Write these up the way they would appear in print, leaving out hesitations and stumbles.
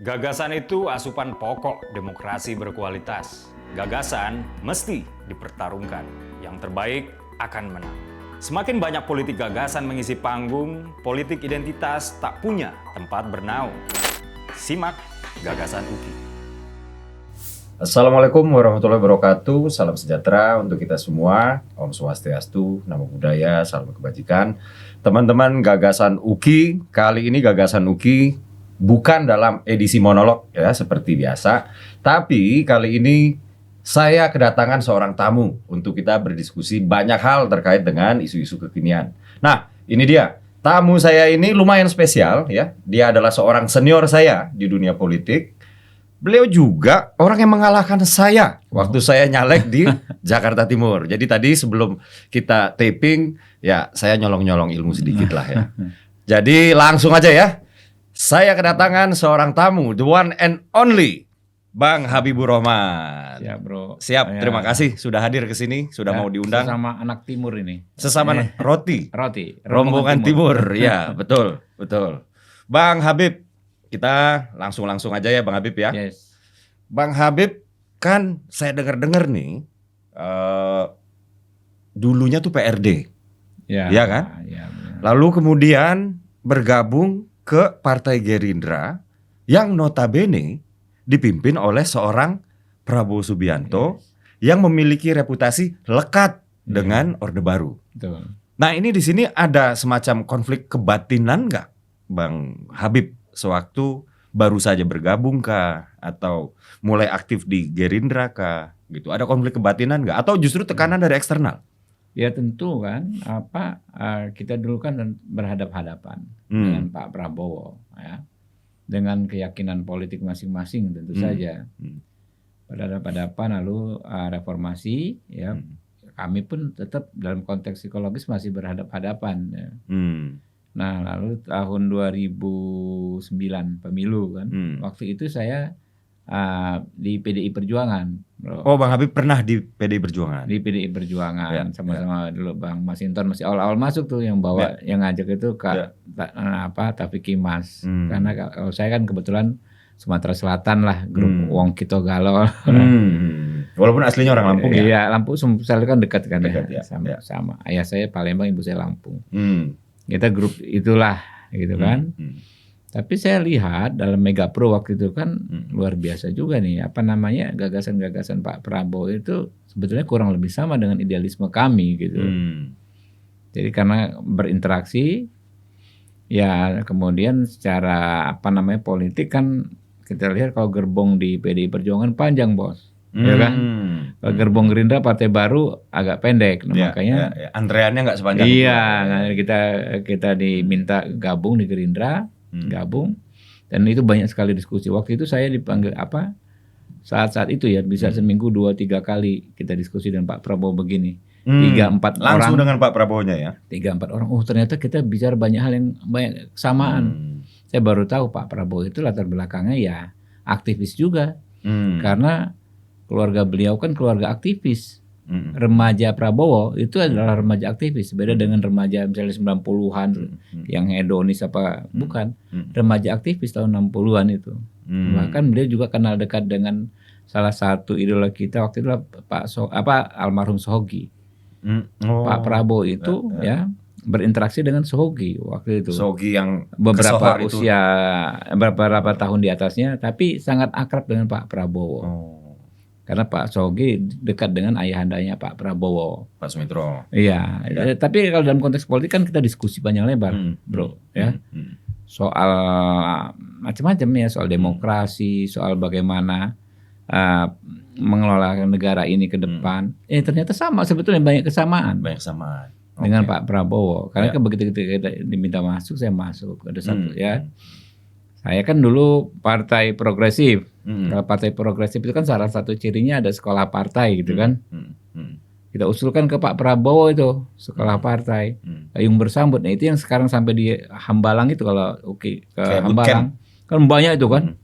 Gagasan itu asupan pokok demokrasi berkualitas. Gagasan mesti dipertarungkan. Yang terbaik akan menang. Semakin banyak politik gagasan mengisi panggung, politik identitas tak punya tempat bernaung. Simak Gagasan UKI. Assalamualaikum warahmatullahi wabarakatuh. Salam sejahtera untuk kita semua. Om Swastiastu, Namo Buddhaya, salam kebajikan. Teman-teman Gagasan UKI, kali ini Gagasan UKI bukan dalam edisi monolog ya seperti biasa, tapi kali ini saya kedatangan seorang tamu untuk kita berdiskusi banyak hal terkait dengan isu-isu kekinian. Nah, ini dia. Tamu saya ini lumayan spesial ya. Dia adalah seorang senior saya di dunia politik. Beliau juga orang yang mengalahkan saya waktu saya nyalek di Jakarta Timur. Jadi tadi sebelum kita taping ya saya nyolong-nyolong ilmu sedikit lah ya. Jadi langsung aja ya. Saya kedatangan seorang tamu, the one and only Bang Habibur Rahman. Siap bro. Siap, terima kasih sudah hadir ke sini, sudah mau diundang. Sesama anak timur ini. Sesama roti. Rombongan Timur. Ya, betul. Bang Habib, kita langsung aja ya Bang Habib ya. Yes. Bang Habib kan saya dengar nih dulunya tuh PRD. Ya, Iya kan? Ya, benar. Lalu kemudian bergabung ke Partai Gerindra yang notabene dipimpin oleh seorang Prabowo Subianto yang memiliki reputasi lekat dengan Orde Baru. Betul. Nah, ini di sini ada semacam konflik kebatinan nggak, Bang Habib, sewaktu baru saja bergabung kah atau mulai aktif di Gerindra kah gitu? Ada konflik kebatinan nggak atau justru tekanan dari eksternal? Ya tentu kan kita dulu kan berhadap-hadapan dengan Pak Prabowo ya. Dengan keyakinan politik masing-masing tentu saja. Berhadapan lalu reformasi ya. Kami pun tetap dalam konteks psikologis masih berhadap-hadapan ya. Nah, lalu tahun 2009 pemilu kan. Waktu itu saya di PDI Perjuangan. Bro. Oh, Bang Habib pernah di PDI Perjuangan. Di PDI Perjuangan sama-sama dulu Bang Masinton masih awal-awal masuk tuh yang bawa yang ngajak itu Taufik Kimas. Karena kalau saya kan kebetulan Sumatera Selatan lah, grup Wong Kito Galol. Walaupun aslinya orang Lampung ya. Iya, Lampung selalu kan dekat kan ya. Sama. Ayah saya Palembang, ibu saya Lampung. Kita grup itulah gitu kan. Tapi saya lihat dalam Mega Pro waktu itu kan luar biasa juga nih. Gagasan-gagasan Pak Prabowo itu sebetulnya kurang lebih sama dengan idealisme kami gitu. Jadi karena berinteraksi ya kemudian secara politik kan kita lihat kalau gerbong di PDI Perjuangan panjang bos. Ya kan? Kalau gerbong Gerindra Partai Baru agak pendek. Nah, makanya antreannya nggak sepanjang itu. Iya, kita diminta gabung di Gerindra. Gabung dan itu banyak sekali diskusi. Waktu itu saya dipanggil saat itu ya bisa seminggu 2-3 kali kita diskusi dengan Pak Prabowo begini 3-4 orang langsung dengan Pak Prabowo-nya ya 3-4 orang. Oh ternyata kita bicara banyak hal yang banyak kesamaan. Saya baru tahu Pak Prabowo itu latar belakangnya ya aktivis juga karena keluarga beliau kan keluarga aktivis. Remaja Prabowo itu adalah remaja aktivis, beda dengan remaja misalnya 90-an yang hedonis bukan. Remaja aktivis tahun 60-an itu. Bahkan beliau juga kenal dekat dengan salah satu idola kita waktu itu almarhum Sohogi. Pak Prabowo itu ya berinteraksi dengan Sohogi waktu itu. Sohogi yang beberapa beberapa tahun di atasnya, tapi sangat akrab dengan Pak Prabowo. Karena Pak Sohogi dekat dengan ayahandanya Pak Prabowo, Pak Sumitro. Iya. Tapi kalau dalam konteks politik kan kita diskusi panjang lebar, bro, ya. Soal macam-macam ya, soal demokrasi, soal bagaimana mengelola negara ini ke depan. Ternyata sama sebetulnya banyak kesamaan. Dengan Pak Prabowo. Karena begitu kita diminta masuk, saya masuk. Ada satu ya. Saya kan dulu partai progresif. Kalau partai progresif itu kan salah satu cirinya ada sekolah partai gitu kan. Kita usulkan ke Pak Prabowo itu sekolah partai. Payung bersambut. Nah itu yang sekarang sampai di Hambalang itu kalau ke Hambalang. Kan banyak itu kan.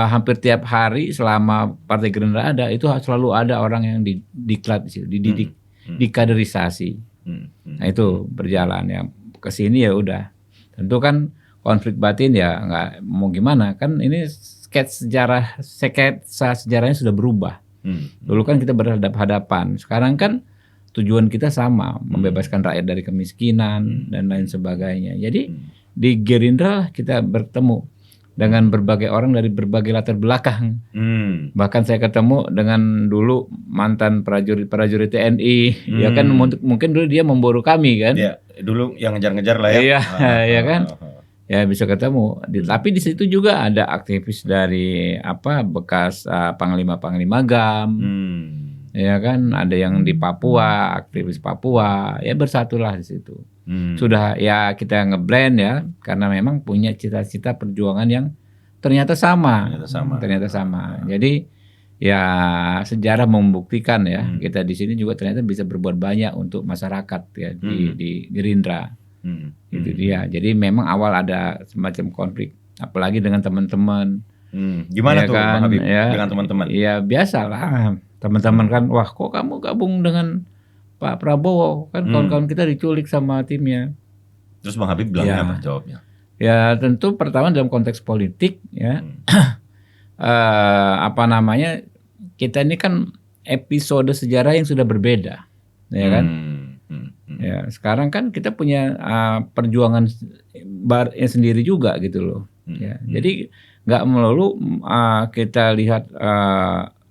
Hampir tiap hari selama Partai Gerindra ada itu selalu ada orang yang diklat di situ, dididik, dikaderisasi. Nah itu berjalan ya ke sini ya udah. Tentu kan konflik batin ya nggak mau gimana kan ini sketsa sejarahnya sudah berubah. Dulu kan kita berhadapan-hadapan, sekarang kan tujuan kita sama, membebaskan rakyat dari kemiskinan dan lain sebagainya. Jadi di Gerindra kita bertemu dengan berbagai orang dari berbagai latar belakang. Bahkan saya ketemu dengan dulu mantan prajurit TNI, ya kan mungkin dulu dia memburu kami kan. Ya, dulu yang ngejar-ngejar lah ya. Iya, ya kan. Ya bisa ketemu. Tapi di situ juga ada aktivis dari bekas panglima-panglima GAM. Ya kan, ada yang di Papua, aktivis Papua, ya bersatulah di situ. Sudah ya kita ngeblend ya, karena memang punya cita-cita perjuangan yang ternyata sama. Ternyata sama. Jadi ya sejarah membuktikan ya, kita di sini juga ternyata bisa berbuat banyak untuk masyarakat ya di Gerindra. Itu dia. Jadi memang awal ada semacam konflik, apalagi dengan teman-teman. Gimana ya tuh kan, Bang Habib ya, dengan teman-teman? Ya biasalah. Teman-teman kan, wah kok kamu gabung dengan Pak Prabowo, kan kawan-kawan kita diculik sama timnya. Terus Bang Habib bilangnya apa jawabnya? Ya tentu pertama dalam konteks politik ya, kita ini kan episode sejarah yang sudah berbeda, ya kan? Ya sekarang kan kita punya perjuangan sendiri juga gitu loh. Ya, jadi nggak melulu kita lihat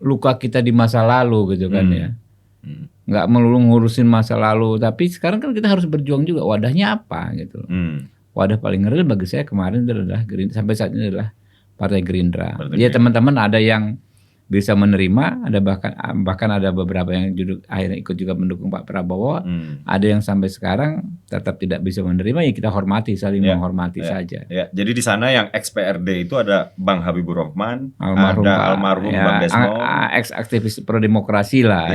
luka kita di masa lalu gitu kan ya. Nggak melulu ngurusin masa lalu, tapi sekarang kan kita harus berjuang juga. Wadahnya apa gitu. Wadah paling real bagi saya kemarin adalah Gerindra, sampai saat ini adalah Partai Gerindra. Dia teman-teman ada yang bisa menerima, ada bahkan ada beberapa yang akhirnya ikut juga mendukung Pak Prabowo. Ada yang sampai sekarang tetap tidak bisa menerima, ya kita hormati, saling menghormati saja. Ya. Jadi di sana yang ex-PRD itu ada Bang Habibur Rahman, almarhum Bang Desmond, ex-aktivis pro demokrasi lah.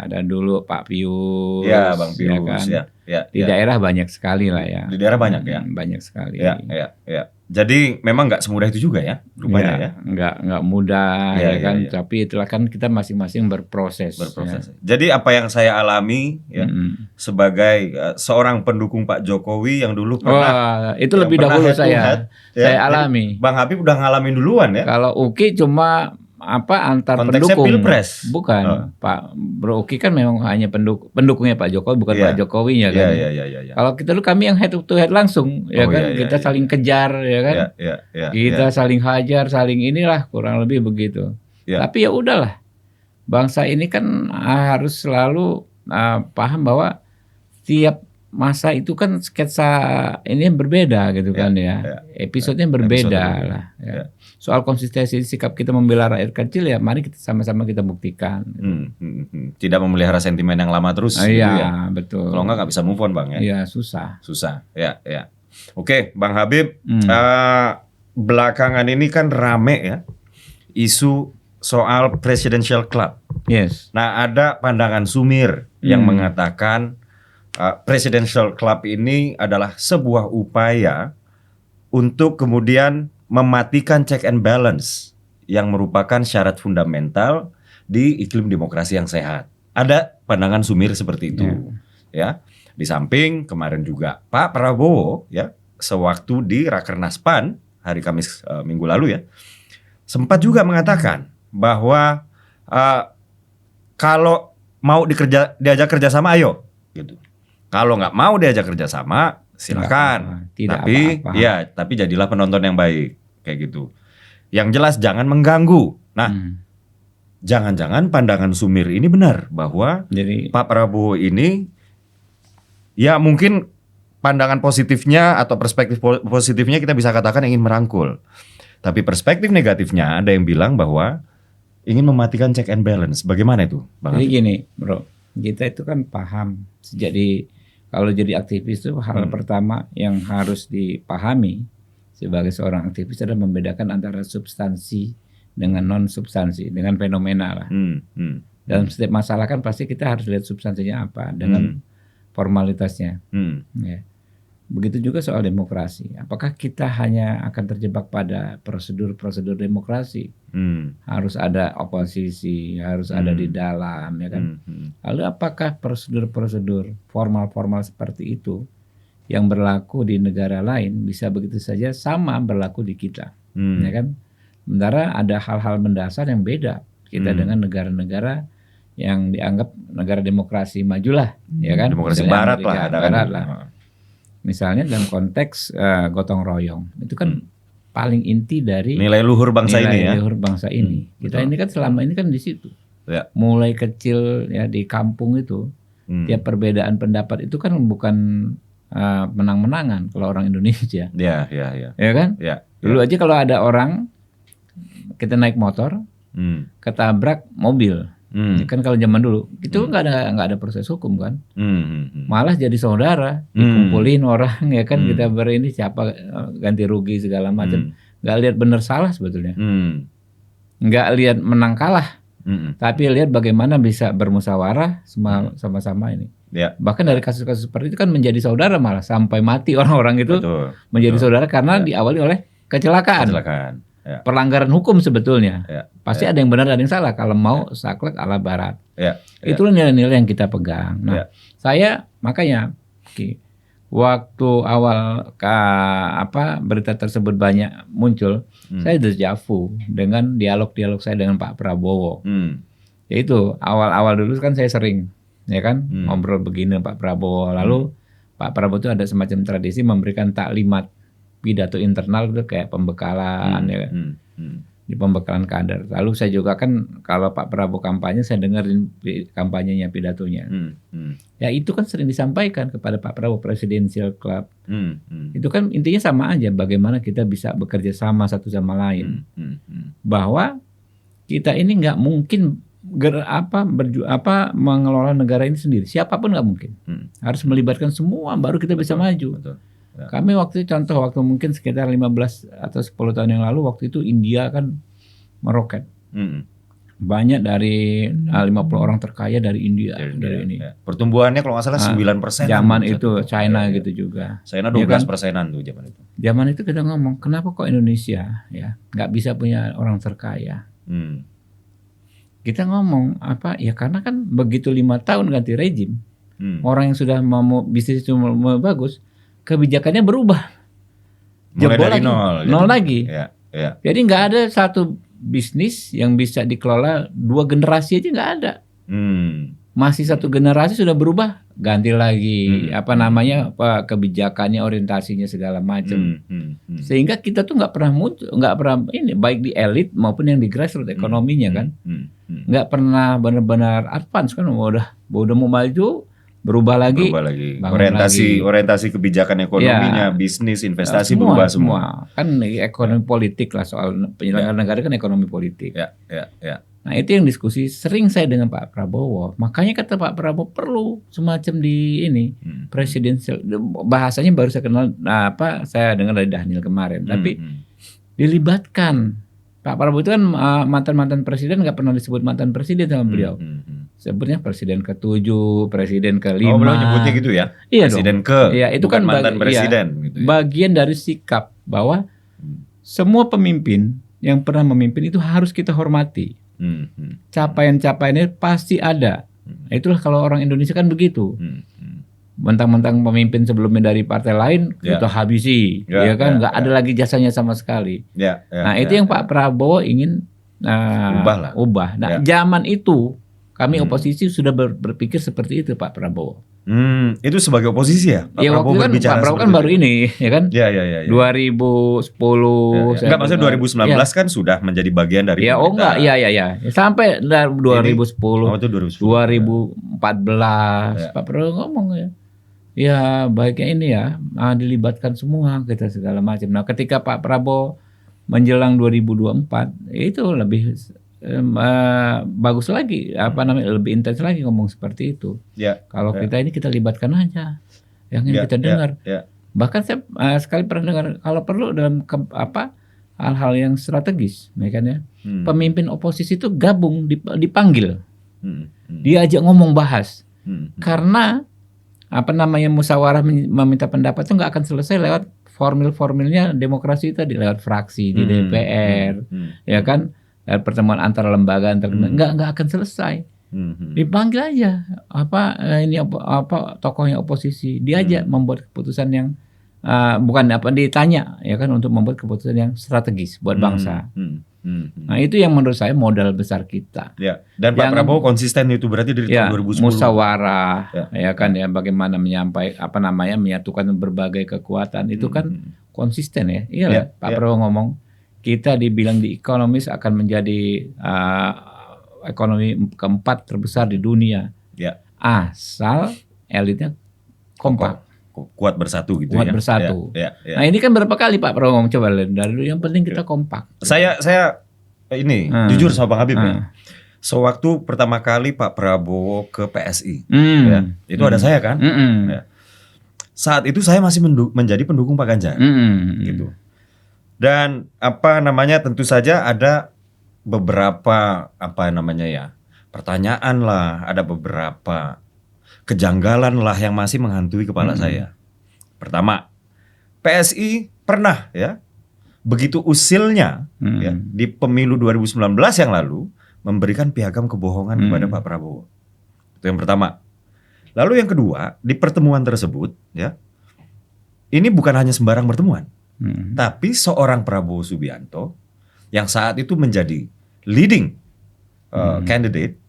Ada dulu Pak Pius, Bang Pius, kan? Di daerah banyak sekali lah ya. Di daerah banyak ya. Banyak sekali. Ya. Jadi memang nggak semudah itu juga ya, rupanya ya. Nggak mudah kan. Tapi itulah kan kita masing-masing berproses. Ya. Jadi apa yang saya alami ya sebagai seorang pendukung Pak Jokowi yang dulu pernah. Itu lebih dahulu saya alami. Bang Habib udah ngalamin duluan ya. Kalau Uki cuma antar konteksnya pendukung, Pilpres. Bukan. Pak Bro Uki kan memang hanya pendukungnya Pak Jokowi, bukan Pak Jokowinya kan. Kalau kita dulu kami yang head to head langsung, ya kan. Kita saling kejar, ya kan. Kita saling hajar, saling inilah kurang lebih begitu. Tapi ya udahlah, bangsa ini kan harus selalu paham bahwa tiap masa itu kan sketsa ini yang berbeda gitu kan ya. Episodenya berbeda lah. Ya. Soal konsistensi sikap kita membela rakyat kecil ya, mari kita sama-sama kita buktikan. Tidak memelihara sentimen yang lama terus. Iya, betul. Kalau nggak bisa move on Bang ya. Iya, susah. Ya. Oke, Bang Habib, belakangan ini kan rame ya isu soal Presidential Club. Yes. Nah, ada pandangan sumir yang mengatakan Presidential Club ini adalah sebuah upaya untuk kemudian mematikan check and balance yang merupakan syarat fundamental di iklim demokrasi yang sehat. Ada pandangan sumir seperti itu, ya. Di samping kemarin juga Pak Prabowo, ya, sewaktu di Rakernas PAN hari Kamis minggu lalu ya, sempat juga mengatakan bahwa kalau mau diajak kerjasama, ayo, gitu. Kalau nggak mau diajak kerjasama, silakan. Tapi jadilah penonton yang baik, kayak gitu. Yang jelas jangan mengganggu. Nah, jangan-jangan pandangan sumir ini benar bahwa Pak Prabowo ini, ya mungkin pandangan positifnya atau perspektif positifnya kita bisa katakan ingin merangkul. Tapi perspektif negatifnya ada yang bilang bahwa ingin mematikan check and balance. Bagaimana itu, Bang? Jadi gini, Bro, kita itu kan paham kalau jadi aktivis itu hal pertama yang harus dipahami sebagai seorang aktivis adalah membedakan antara substansi dengan non substansi, dengan fenomena lah. Dalam setiap masalah kan pasti kita harus lihat substansinya apa dengan formalitasnya. Ya. Begitu juga soal demokrasi. Apakah kita hanya akan terjebak pada prosedur-prosedur demokrasi? Harus ada oposisi, harus ada di dalam, ya kan? Lalu apakah prosedur-prosedur formal-formal seperti itu yang berlaku di negara lain bisa begitu saja sama berlaku di kita, ya kan? Sementara ada hal-hal mendasar yang beda kita dengan negara-negara yang dianggap negara demokrasi majulah, ya kan? Demokrasi Misalnya barat Amerika, lah, ada kan? barat lah. Misalnya dalam konteks gotong royong, itu kan paling inti dari Nilai luhur bangsa ini ya. nilai luhur bangsa ini. Kita betul. ini kan selama ini kan di situ. Ya. Mulai kecil ya di kampung itu, tiap perbedaan pendapat itu kan bukan menang-menangan kalau orang Indonesia. Ya. Ya kan? Ya. Dulu aja kalau ada orang kita naik motor, ketabrak mobil. Kan kalau zaman dulu itu nggak ada proses hukum kan, malah jadi saudara, dikumpulin orang ya kan, kita ini siapa ganti rugi segala macam, nggak lihat benar salah sebetulnya, nggak lihat menang kalah, tapi lihat bagaimana bisa bermusyawarah sama-sama ini. Ya. Bahkan dari kasus-kasus seperti itu kan menjadi saudara, malah sampai mati orang-orang itu menjadi saudara karena diawali oleh kecelakaan. Ya. Pelanggaran hukum sebetulnya. Ya. Pasti ada yang benar ada yang salah kalau mau saklek ala barat. Ya. Itulah nilai-nilai yang kita pegang. Nah, saya makanya waktu awal berita tersebut banyak muncul, saya dejavu dengan dialog-dialog saya dengan Pak Prabowo. Yaitu awal-awal dulu kan saya sering ya kan ngobrol begini Pak Prabowo. Lalu Pak Prabowo itu ada semacam tradisi memberikan taklimat pidato internal itu kayak pembekalan ya kan. Di pembekalan kader. Lalu saya juga kan kalau Pak Prabowo kampanye saya dengerin kampanyenya, pidatonya. Ya itu kan sering disampaikan kepada Pak Prabowo Presidential Club. Itu kan intinya sama aja, bagaimana kita bisa bekerja sama satu sama lain. Bahwa kita ini nggak mungkin mengelola negara ini sendiri. Siapapun nggak mungkin. Harus melibatkan semua baru kita bisa maju. Betul. Ya. Kami waktu mungkin sekitar 15 atau 10 tahun yang lalu, waktu itu India kan meroket. Banyak dari 50 orang terkaya dari India. Dari ini. Ya. Pertumbuhannya kalau nggak salah 9%. Zaman itu China gitu juga. China 12%-an tuh zaman itu. Zaman itu kita ngomong, kenapa kok Indonesia ya nggak bisa punya orang terkaya? Kita ngomong ya karena kan begitu 5 tahun ganti rejim, orang yang sudah mau bisnis itu mau bagus, kebijakannya berubah, mulai dari nol lagi. Ya. Jadi nggak ada satu bisnis yang bisa dikelola 2 generasi aja nggak ada. Masih 1 generasi sudah berubah, ganti lagi kebijakannya, orientasinya segala macam. Sehingga kita tuh nggak pernah ini baik di elit maupun yang di grassroots ekonominya kan, nggak pernah benar-benar advance kan, udah mau maju. Berubah lagi. Orientasi kebijakan ekonominya, bisnis, investasi berubah semua. Kan ekonomi politik lah, soal penyelenggaraan negara kan ekonomi politik. Ya. Nah itu yang diskusi sering saya dengan Pak Prabowo. Makanya kata Pak Prabowo perlu semacam di ini presidensial. Bahasanya baru saya kenal, saya dengar dari Daniel kemarin. Tapi dilibatkan. Pak Prabowo itu kan mantan presiden, nggak pernah disebut mantan presiden sama beliau. Sebutnya presiden ke-7, presiden ke-5. Oh, beliau nyebutnya gitu ya? Iya presiden dong. Itu bukan kan mantan presiden. Gitu ya? Bagian dari sikap bahwa semua pemimpin yang pernah memimpin itu harus kita hormati. Capaian-capaiannya pasti ada. Itulah kalau orang Indonesia kan begitu. Mentang-mentang pemimpin sebelumnya dari partai lain kita habisi, nggak ada lagi jasanya sama sekali. Itu yang Pak Prabowo ingin ubah. Nah, zaman itu kami oposisi sudah berpikir seperti itu Pak Prabowo. Itu sebagai oposisi ya? Pak Prabowo kan Pak Prabowo kan baru ini, ya kan? 2010. Enggak, maksudnya 2019 kan sudah menjadi bagian dari. Iya. Sampai 2010, 2014 Pak Prabowo ngomong ya. Ya baiknya ini ya, dilibatkan semua kita segala macam. Nah ketika Pak Prabowo menjelang 2024 itu lebih bagus lagi, lebih intens lagi ngomong seperti itu. Kalau kita ini kita libatkan aja, yang ini kita dengar. Bahkan saya sekali pernah dengar kalau perlu dalam hal-hal yang strategis, ya kan ya. Pemimpin oposisi itu gabung, dipanggil, diajak ngomong bahas, karena musyawarah meminta pendapat itu nggak akan selesai lewat formilnya demokrasi tadi, lewat fraksi di DPR, ya kan, pertemuan antara lembaga nggak akan selesai. Dipanggil aja tokohnya oposisi, diajak membuat keputusan yang bukan ditanya ya kan, untuk membuat keputusan yang strategis buat bangsa. Nah, itu yang menurut saya modal besar kita. Ya. Dan Pak Prabowo konsisten itu berarti dari tahun 2010. Musyawarah ya kan ya, bagaimana menyatukan berbagai kekuatan itu kan konsisten ya. Iya Pak Prabowo ngomong kita dibilang di ekonomis akan menjadi ekonomi keempat terbesar di dunia. Ya. Asal elitnya kompak. Kuat bersatu gitu kuat bersatu. Ya. Nah, ini kan berapa kali Pak Prabowo coba lihat dari dulu, yang penting kita kompak. Saya ini jujur sama Bang Habib ya. Sewaktu pertama kali Pak Prabowo ke PSI, ya, itu ada saya kan. Ya. Saat itu saya masih menjadi pendukung Pak Ganjar, gitu. Dan tentu saja ada beberapa pertanyaan lah, ada beberapa kejanggalan lah yang masih menghantui kepala saya. Pertama, PSI pernah ya, begitu usilnya ya, di pemilu 2019 yang lalu memberikan piagam kebohongan kepada Pak Prabowo. Itu yang pertama. Lalu yang kedua, di pertemuan tersebut ya, ini bukan hanya sembarang pertemuan, tapi seorang Prabowo Subianto yang saat itu menjadi leading candidate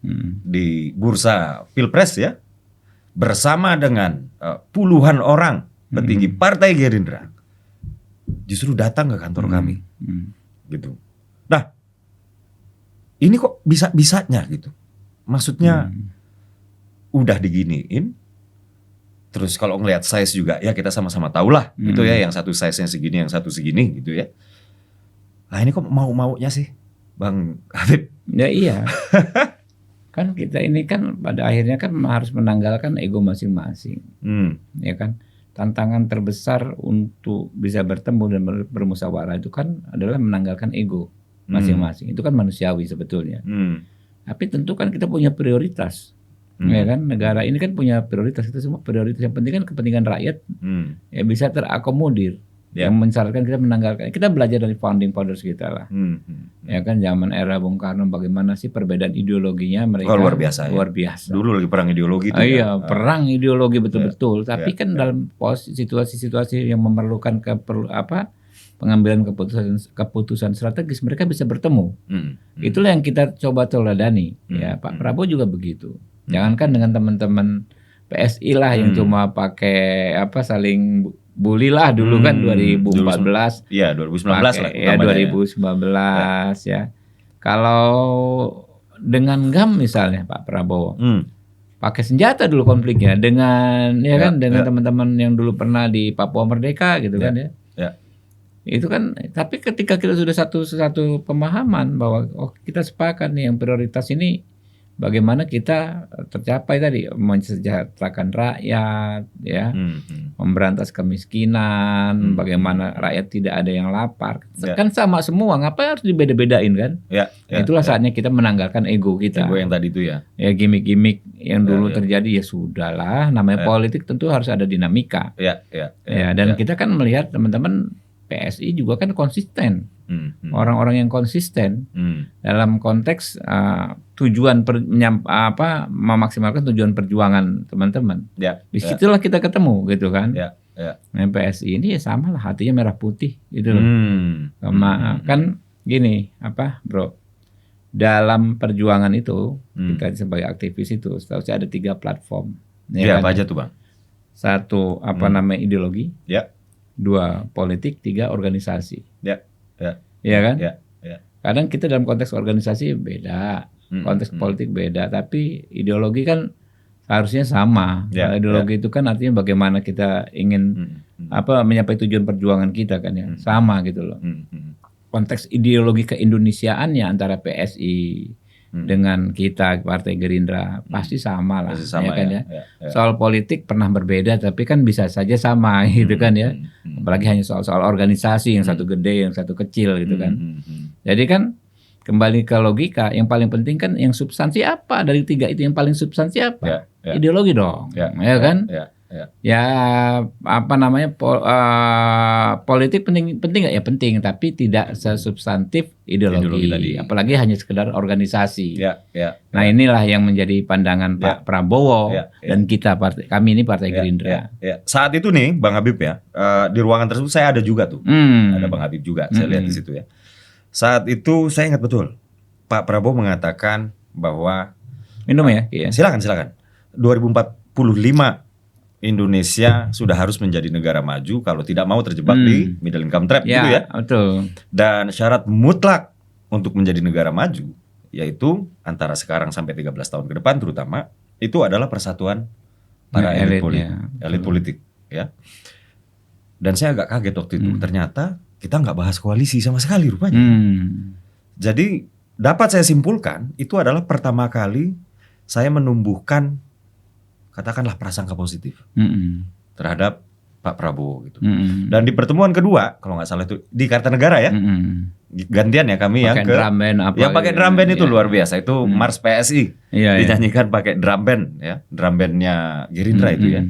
di bursa Pilpres ya, bersama dengan puluhan orang petinggi Partai Gerindra, justru datang ke kantor kami, gitu. Nah, ini kok bisa-bisanya gitu. Maksudnya udah diginiin, terus kalau ngelihat size juga ya kita sama-sama tahu lah, gitu ya, yang satu size-nya segini, yang satu segini, gitu ya. Nah ini kok mau-maunya sih, Bang Habib? Ya iya. Kan kita ini kan pada akhirnya kan harus menanggalkan ego masing-masing, ya kan. Tantangan terbesar untuk bisa bertemu dan bermusyawarah itu kan adalah menanggalkan ego masing-masing. Itu kan manusiawi sebetulnya. Tapi tentu kan kita punya prioritas, ya kan. Negara ini kan punya prioritas, itu semua prioritas. Yang penting kan kepentingan rakyat ya bisa terakomodir. Yang mensyaratkan kita menanggalkan, kita belajar dari founding fathers kita lah, ya kan, zaman era Bung Karno bagaimana sih perbedaan ideologinya mereka luar biasa. Dulu lagi perang ideologi itu. Iya, perang ideologi betul-betul. Tapi kan dalam situasi-situasi yang memerlukan pengambilan keputusan strategis mereka bisa bertemu. Itulah yang kita coba teladani. Ya, Pak Prabowo juga begitu. Jangankan dengan teman-teman PSI lah yang cuma pakai saling bully lah dulu kan 2014. Iya, 2019 lah. Ya 2019 ya. Kalau dengan GAM misalnya Pak Prabowo pakai senjata dulu konfliknya dengan dengan teman-teman yang dulu pernah di Papua Merdeka gitu kan ya. Itu kan, tapi ketika kita sudah satu pemahaman bahwa kita sepakat nih yang prioritas ini bagaimana kita tercapai tadi, mensejahterakan rakyat, ya, memberantas kemiskinan, bagaimana rakyat tidak ada yang lapar, kan sama semua, ngapain harus dibeda-bedain kan? Itulah saatnya kita menanggalkan ego kita. Ego yang tadi itu ya. Ya gimmick-gimmick yang dulu terjadi ya sudahlah, namanya politik tentu harus ada dinamika. Dan kita kan melihat teman-teman PSI juga kan konsisten. Orang-orang yang konsisten dalam konteks memaksimalkan tujuan perjuangan teman-teman. Disitulah kita ketemu gitu kan. Nah, PSI ini ya sama lah, hatinya merah putih gitu loh. Kan gini bro, dalam perjuangan itu kita sebagai aktivis itu setahu saya ada 3 platform. Ya, apa aja tuh Bang? 1 ideologi, 2 politik, 3 organisasi. Iya kan? Kadang kita dalam konteks organisasi beda, konteks politik beda, tapi ideologi kan harusnya sama. Ideologi itu kan artinya bagaimana kita ingin mencapai tujuan perjuangan kita kan ya, sama gitu loh. Konteks ideologi keindonesiaannya antara PSI dengan kita Partai Gerindra pasti sama lah, Soal politik pernah berbeda, tapi kan bisa saja sama gitu kan ya. Apalagi hanya soal organisasi, yang satu gede, yang satu kecil gitu kan. Jadi kan kembali ke logika, yang paling penting kan yang substansi apa dari 3 itu, yang paling substansi apa? Ideologi dong, kan? Ya apa namanya politik penting nggak ya penting, tapi tidak sesubstantif ideologi Ideologi tadi. apalagi hanya sekedar organisasi. Ya. Nah inilah yang menjadi pandangan Pak Prabowo dan kita kami ini Partai Gerindra. Ya. Saat itu nih Bang Habib ya, di ruangan tersebut saya ada juga tuh, ada Bang Habib juga, saya lihat di situ ya. Saat itu saya ingat betul Pak Prabowo mengatakan bahwa minum ya. Silakan. 2045 Indonesia sudah harus menjadi negara maju kalau tidak mau terjebak di middle income trap gitu ya. Betul. Dan syarat mutlak untuk menjadi negara maju yaitu antara sekarang sampai 13 tahun ke depan terutama itu adalah persatuan para elit politik ya. Dan saya agak kaget waktu itu ternyata kita nggak bahas koalisi sama sekali rupanya. Jadi dapat saya simpulkan itu adalah pertama kali saya menumbuhkan katakanlah prasangka positif terhadap Pak Prabowo gitu. Dan di pertemuan kedua, kalau nggak salah itu di Kartanegara ya, gantian ya kami pakai drum band apa? Yang pakai drum band itu luar biasa. Itu Mars PSI dinyanyikan pakai drum band ya, drum bandnya Gerindra itu ya.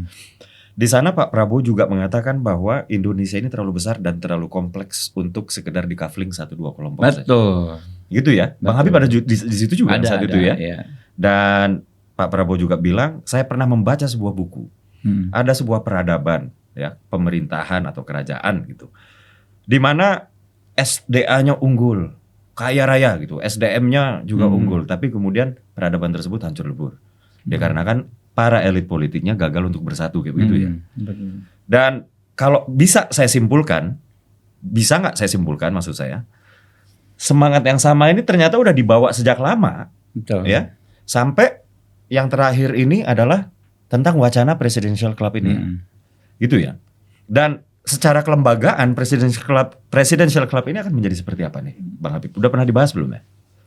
Di sana Pak Prabowo juga mengatakan bahwa Indonesia ini terlalu besar dan terlalu kompleks untuk sekedar dikafling 1-2 kelompok saja. Betul. Gitu ya. Bang Habib ada di situ juga saat itu ya. Dan Pak Prabowo juga bilang, saya pernah membaca sebuah buku. Ada sebuah peradaban ya, pemerintahan atau kerajaan gitu. Di mana SDA-nya unggul, kaya raya gitu. SDM-nya juga unggul, tapi kemudian peradaban tersebut hancur lebur. Dikarenakan para elit politiknya gagal untuk bersatu kayak begitu ya. Dan kalau bisa saya simpulkan, bisa nggak saya simpulkan maksud saya, semangat yang sama ini ternyata udah dibawa sejak lama. Betul. Ya. Sampai yang terakhir ini adalah tentang wacana presidential club ini. Gitu ya. Dan secara kelembagaan presidential club ini akan menjadi seperti apa nih Bang Habib? Udah pernah dibahas belum ya?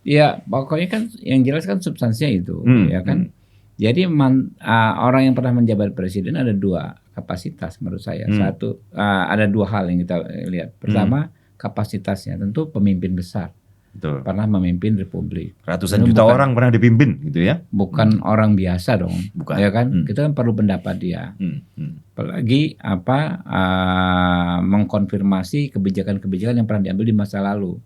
Iya, pokoknya kan yang jelas kan substansinya itu, ya kan. Jadi orang yang pernah menjabat presiden ada dua kapasitas menurut saya. Satu, ada dua hal yang kita lihat. Pertama, kapasitasnya tentu pemimpin besar. Betul. Pernah memimpin republik. Ratusan juta orang pernah dipimpin gitu ya. Bukan orang biasa dong. Bukan. Ya kan? Kita kan perlu pendapat dia. Apalagi mengkonfirmasi kebijakan-kebijakan yang pernah diambil di masa lalu.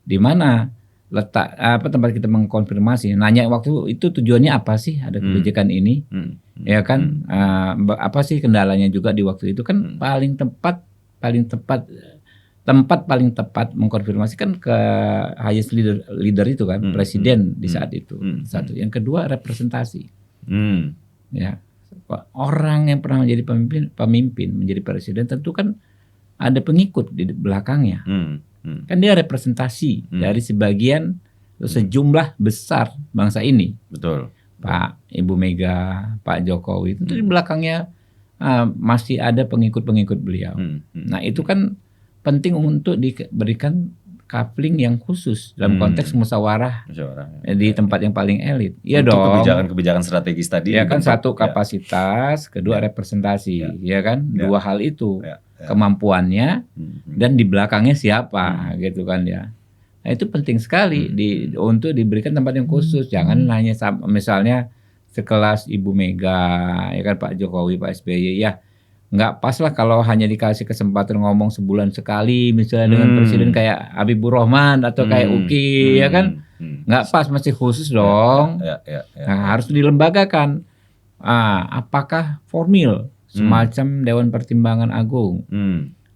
Di mana letak tempat kita mengkonfirmasi, nanya waktu itu tujuannya apa sih ada kebijakan ini? Ya kan? Apa sih kendalanya juga di waktu itu kan tempat paling tepat mengkonfirmasi kan ke highest leader itu kan, presiden di saat itu. Satu, yang kedua representasi. Ya, orang yang pernah menjadi pemimpin menjadi presiden tentu kan ada pengikut di belakangnya. Kan dia representasi dari sebagian sejumlah besar bangsa ini. Betul. Pak Ibu Mega, Pak Jokowi itu di belakangnya masih ada pengikut-pengikut beliau. Nah itu kan penting untuk diberikan coupling yang khusus dalam konteks musyawarah di tempat yang paling elit. Iya dong. Kebijakan strategis tadi. Ya kan satu kapasitas, kedua representasi, ya kan dua hal itu kemampuannya dan di belakangnya siapa gitu kan ya. Nah, itu penting sekali untuk diberikan tempat yang khusus. Jangan hanya misalnya sekelas Ibu Mega, ya kan Pak Jokowi, Pak SBY ya. Nggak pas lah kalau hanya dikasih kesempatan ngomong sebulan sekali misalnya dengan presiden kayak Habibur Rahman atau kayak Uki ya kan nggak pas, masih khusus dong. Nah, harus dilembagakan. Apakah formil semacam Dewan Pertimbangan Agung,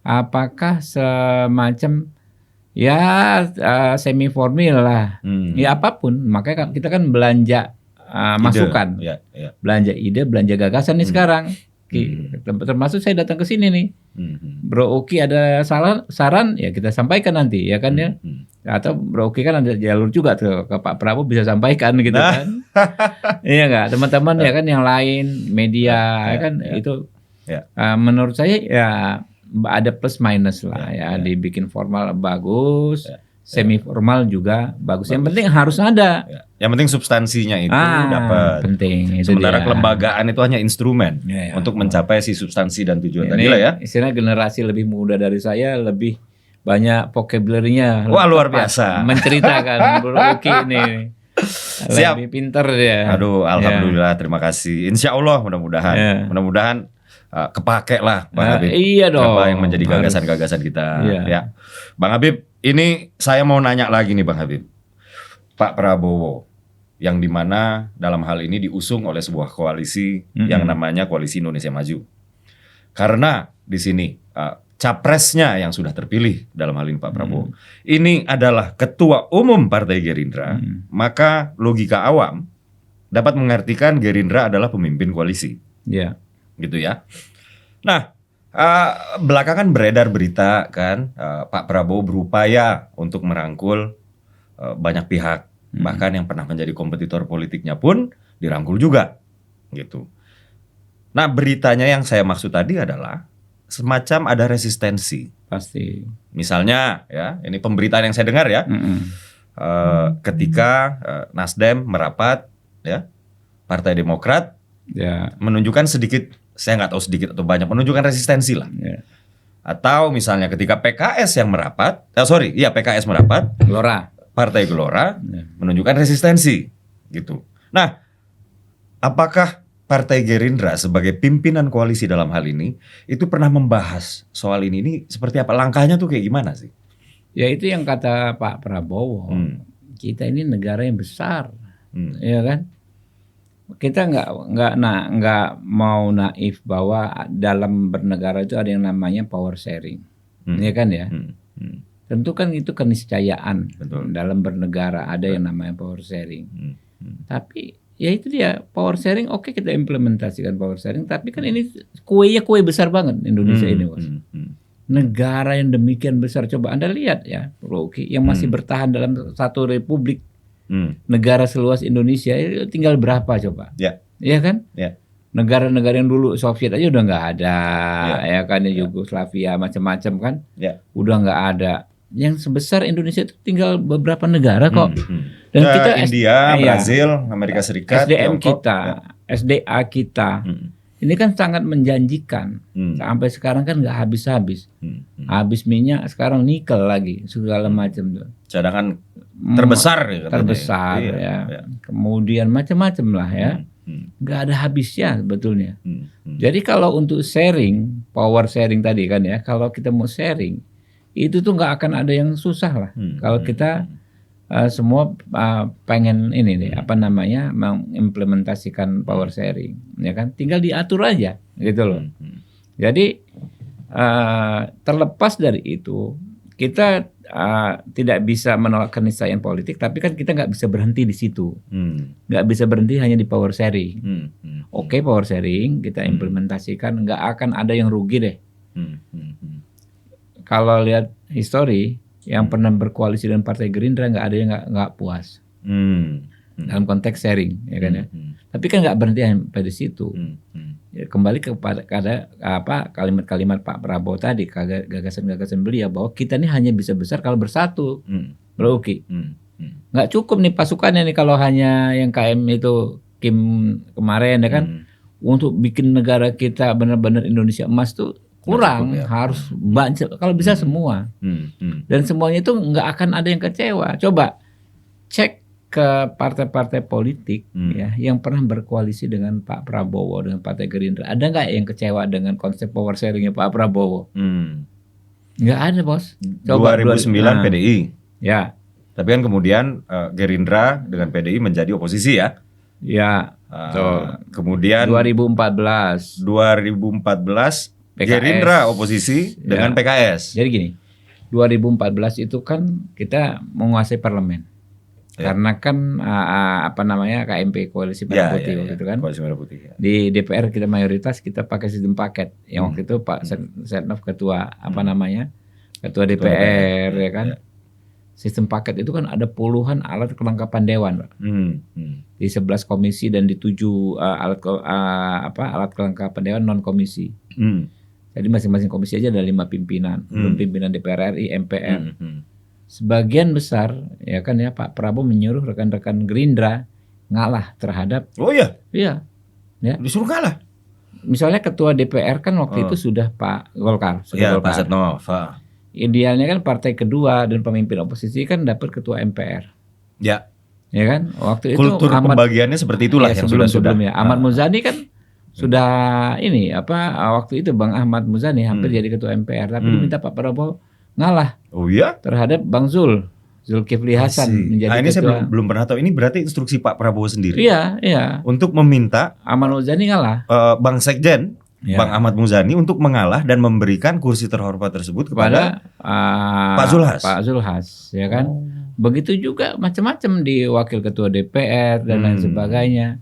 apakah semacam ya semi formil lah, ya apapun. Makanya kita kan belanja masukan, belanja ide, belanja gagasan nih sekarang. Termasuk saya datang ke sini nih, Bro Uki ada saran ya kita sampaikan nanti ya kan ya. Atau Bro Uki kan ada jalur juga tuh ke Pak Prabowo bisa sampaikan gitu kan. Iya nggak teman-teman ya kan yang lain media ya kan itu menurut saya ya ada plus minus lah ya dibikin formal bagus. Semi formal juga bagus. Yang penting harus ada. Yang penting substansinya itu dapat. Penting. Sementara kelembagaan itu hanya instrumen untuk mencapai si substansi dan tujuan tadi lah ya. Istilahnya generasi lebih muda dari saya lebih banyak vocabulary-nya. Wah luar biasa. Menceritakan Bro Uki ini. Siap. Lebih pinter dia. Aduh, alhamdulillah, terima kasih. Insya Allah mudah-mudahan kepake lah Bang Nah, Habib. iya dong. Apa yang menjadi Harus. gagasan-gagasan kita. Iya. Ya, Bang Habib, ini saya mau nanya lagi nih Bang Habib. Pak Prabowo yang dimana dalam hal ini diusung oleh sebuah koalisi yang namanya Koalisi Indonesia Maju. Karena di sini capresnya yang sudah terpilih dalam hal ini Pak Prabowo, ini adalah Ketua Umum Partai Gerindra, maka logika awam dapat mengartikan Gerindra adalah pemimpin koalisi, Ya. gitu ya. Nah, belakangan beredar berita kan Pak Prabowo berupaya untuk merangkul banyak pihak, bahkan yang pernah menjadi kompetitor politiknya pun dirangkul juga, gitu. Nah, beritanya yang saya maksud tadi adalah semacam ada resistensi. Pasti. Misalnya, ya, ini pemberitaan yang saya dengar ya, ketika Nasdem merapat, ya, Partai Demokrat Ya. menunjukkan sedikit, saya nggak tahu sedikit atau banyak, menunjukkan resistensi lah. Ya. Atau misalnya ketika PKS yang merapat, PKS merapat, Gelora. Partai Gelora Ya. menunjukkan resistensi, gitu. Nah, apakah Partai Gerindra sebagai pimpinan koalisi dalam hal ini itu pernah membahas soal ini? Ini seperti apa langkahnya tuh kayak gimana sih? Ya itu yang kata Pak Prabowo. Kita ini negara yang besar, ya kan? Kita nggak mau naif bahwa dalam bernegara itu ada yang namanya power sharing, ya kan ya? Tentu kan itu keniscayaan. Betul. Dalam bernegara ada yang namanya power sharing. Tapi ya itu dia power sharing. Oke, kita implementasikan power sharing. Tapi kan ini kuenya kue besar banget Indonesia ini, bos. Negara yang demikian besar, coba Anda lihat ya, Rocky, yang masih bertahan dalam satu republik. Negara seluas Indonesia itu tinggal berapa coba? Ya. Iya kan? Ya. Negara-negara yang dulu Soviet aja udah nggak ada, ya kan? Yugoslavia macam-macam kan, udah nggak ada. Yang sebesar Indonesia itu tinggal beberapa negara kok. Dan kita India, Brazil, Amerika Serikat, SDM Tiongkok, kita, SDA kita, ini kan sangat menjanjikan. Sampai sekarang kan nggak habis-habis. Habis minyak, sekarang nikel lagi, segala macam tuh. cadangan terbesar ya katanya. Terbesar ya. Kemudian macam-macam lah ya. Nggak ada habisnya sebetulnya. Jadi kalau untuk sharing, power sharing tadi kan ya, kalau kita mau sharing, itu tuh nggak akan ada yang susah lah. Kalau kita semua pengen ini nih, apa namanya, mengimplementasikan power sharing, ya kan? Tinggal diatur aja, gitu loh. Jadi terlepas dari itu, kita tidak bisa menolak keniscayaan politik, tapi kan kita nggak bisa berhenti di situ, nggak bisa berhenti hanya di power sharing. Oke, power sharing kita implementasikan, nggak akan ada yang rugi deh. Kalau lihat histori yang pernah berkoalisi dengan Partai Gerindra, nggak ada yang nggak puas dalam konteks sharing, ya kan ya. Tapi kan nggak berhenti sampai di situ. Ya, kembali kepada kalimat-kalimat Pak Prabowo tadi, gagasan-gagasan beliau bahwa kita ini hanya bisa besar kalau bersatu, Bro Uki. Nggak cukup nih pasukannya nih kalau hanya yang KM itu Kim kemarin, ya kan. Untuk bikin negara kita benar-benar Indonesia emas tuh kurang, ya. Harus banyak, kalau bisa semua. Dan semuanya itu nggak akan ada yang kecewa. Coba cek ke partai-partai politik ya yang pernah berkoalisi dengan Pak Prabowo, dengan Partai Gerindra. Ada nggak yang kecewa dengan konsep power sharingnya Pak Prabowo? Nggak ada, bos. Coba 2009 PDI. Ya. Tapi kan kemudian Gerindra dengan PDI menjadi oposisi ya. Ya. Kemudian 2014 PKS. Gerindra oposisi dengan PKS. Jadi gini, 2014 itu kan kita menguasai parlemen. Karena kan KMP Koalisi Merah Putih waktu itu kan. Koalisi Merah Putih. Ya. Di DPR kita mayoritas kita pakai sistem paket. Yang waktu itu Pak Setnov ketua ketua DPR ya kan. Sistem paket itu kan ada puluhan alat kelengkapan dewan, Pak. Di 11 komisi dan di 7 alat kelengkapan dewan non komisi. Jadi masing-masing komisi aja ada 5 pimpinan, belum pimpinan DPR RI, MPR. Sebagian besar ya kan ya Pak Prabowo menyuruh rekan-rekan Gerindra ngalah terhadap. Oh iya. Iya. Ya. Disuruh kalah. Misalnya ketua DPR kan waktu itu sudah Pak Golkar. Iya, Pak Setnov. Idealnya kan partai kedua dan pemimpin oposisi kan dapat ketua MPR. Ya. Ya kan? Waktu kultur itu pembagiannya seperti itulah yang sudah-sudah. Ahmad Muzani kan Sudah ini waktu itu Bang Ahmad Muzani hampir jadi ketua MPR, tapi diminta Pak Prabowo ngalah Oh iya? terhadap Bang Zulkifli Hasan menjadi Nah, ini ketua. saya belum pernah tahu. Ini berarti instruksi Pak Prabowo sendiri Iya. untuk meminta Ahmad Muzani ngalah Bang Sekjen, Ya. Bang Ahmad Muzani untuk mengalah dan memberikan kursi terhormat tersebut kepada Pak Zulhas. Pak Zulhas, ya kan. Begitu juga macam-macam di wakil ketua DPR dan lain sebagainya.